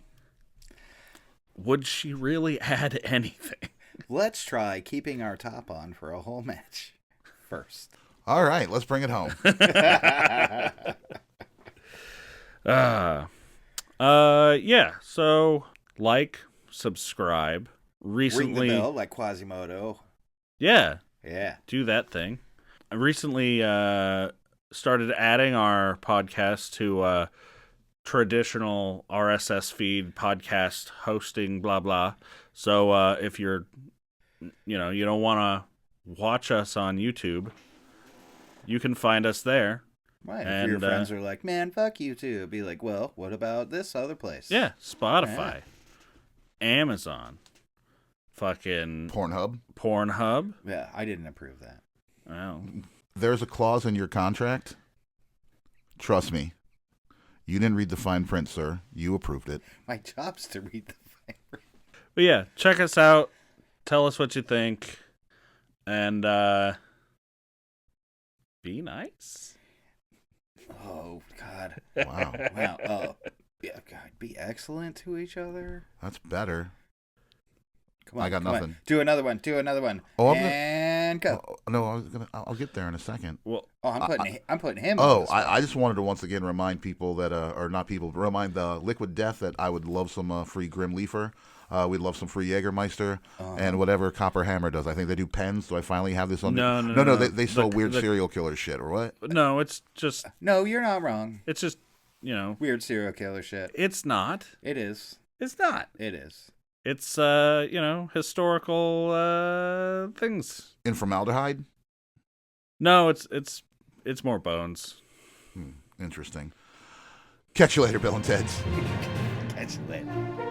would she really add anything? Let's try keeping our top on for a whole match first. All right, let's bring it home. Yeah. So, subscribe. Recently, Ring the bell like Quasimodo. Yeah. Yeah. Do that thing. I recently started adding our podcast to traditional RSS feed podcast hosting, blah, blah. So if you're, you don't want to watch us on YouTube, you can find us there. Right. If your friends are like, man, fuck you too. Be like, well, what about this other place? Yeah. Spotify, Amazon, fucking Pornhub. Yeah, I didn't approve that. Wow. There's a clause in your contract. Trust me. You didn't read the fine print, sir. You approved it. My job's to read the fine print. But yeah, check us out. Tell us what you think. And be nice. Oh, God. Wow. Wow. Oh, yeah, God. Be excellent to each other. That's better. Come on. I got come nothing. On. Do another one. Oh, and go. No, I'll get there in a second. Well, I'm putting him. Oh, on the spot. I just wanted to once again remind people that, or not people, but remind the Liquid Death that I would love some free Grim Leafer. We'd love some free Jägermeister and whatever Copper Hammer does. I think they do pens. Do I finally have this on? No. They sell weird serial killer shit, or what? No, it's just. No, you're not wrong. It's just, weird serial killer shit. It's not. It is. It's not. It is. It's historical things. In formaldehyde? No, it's more bones. Interesting. Catch you later, Bill and Ted's. Catch you later.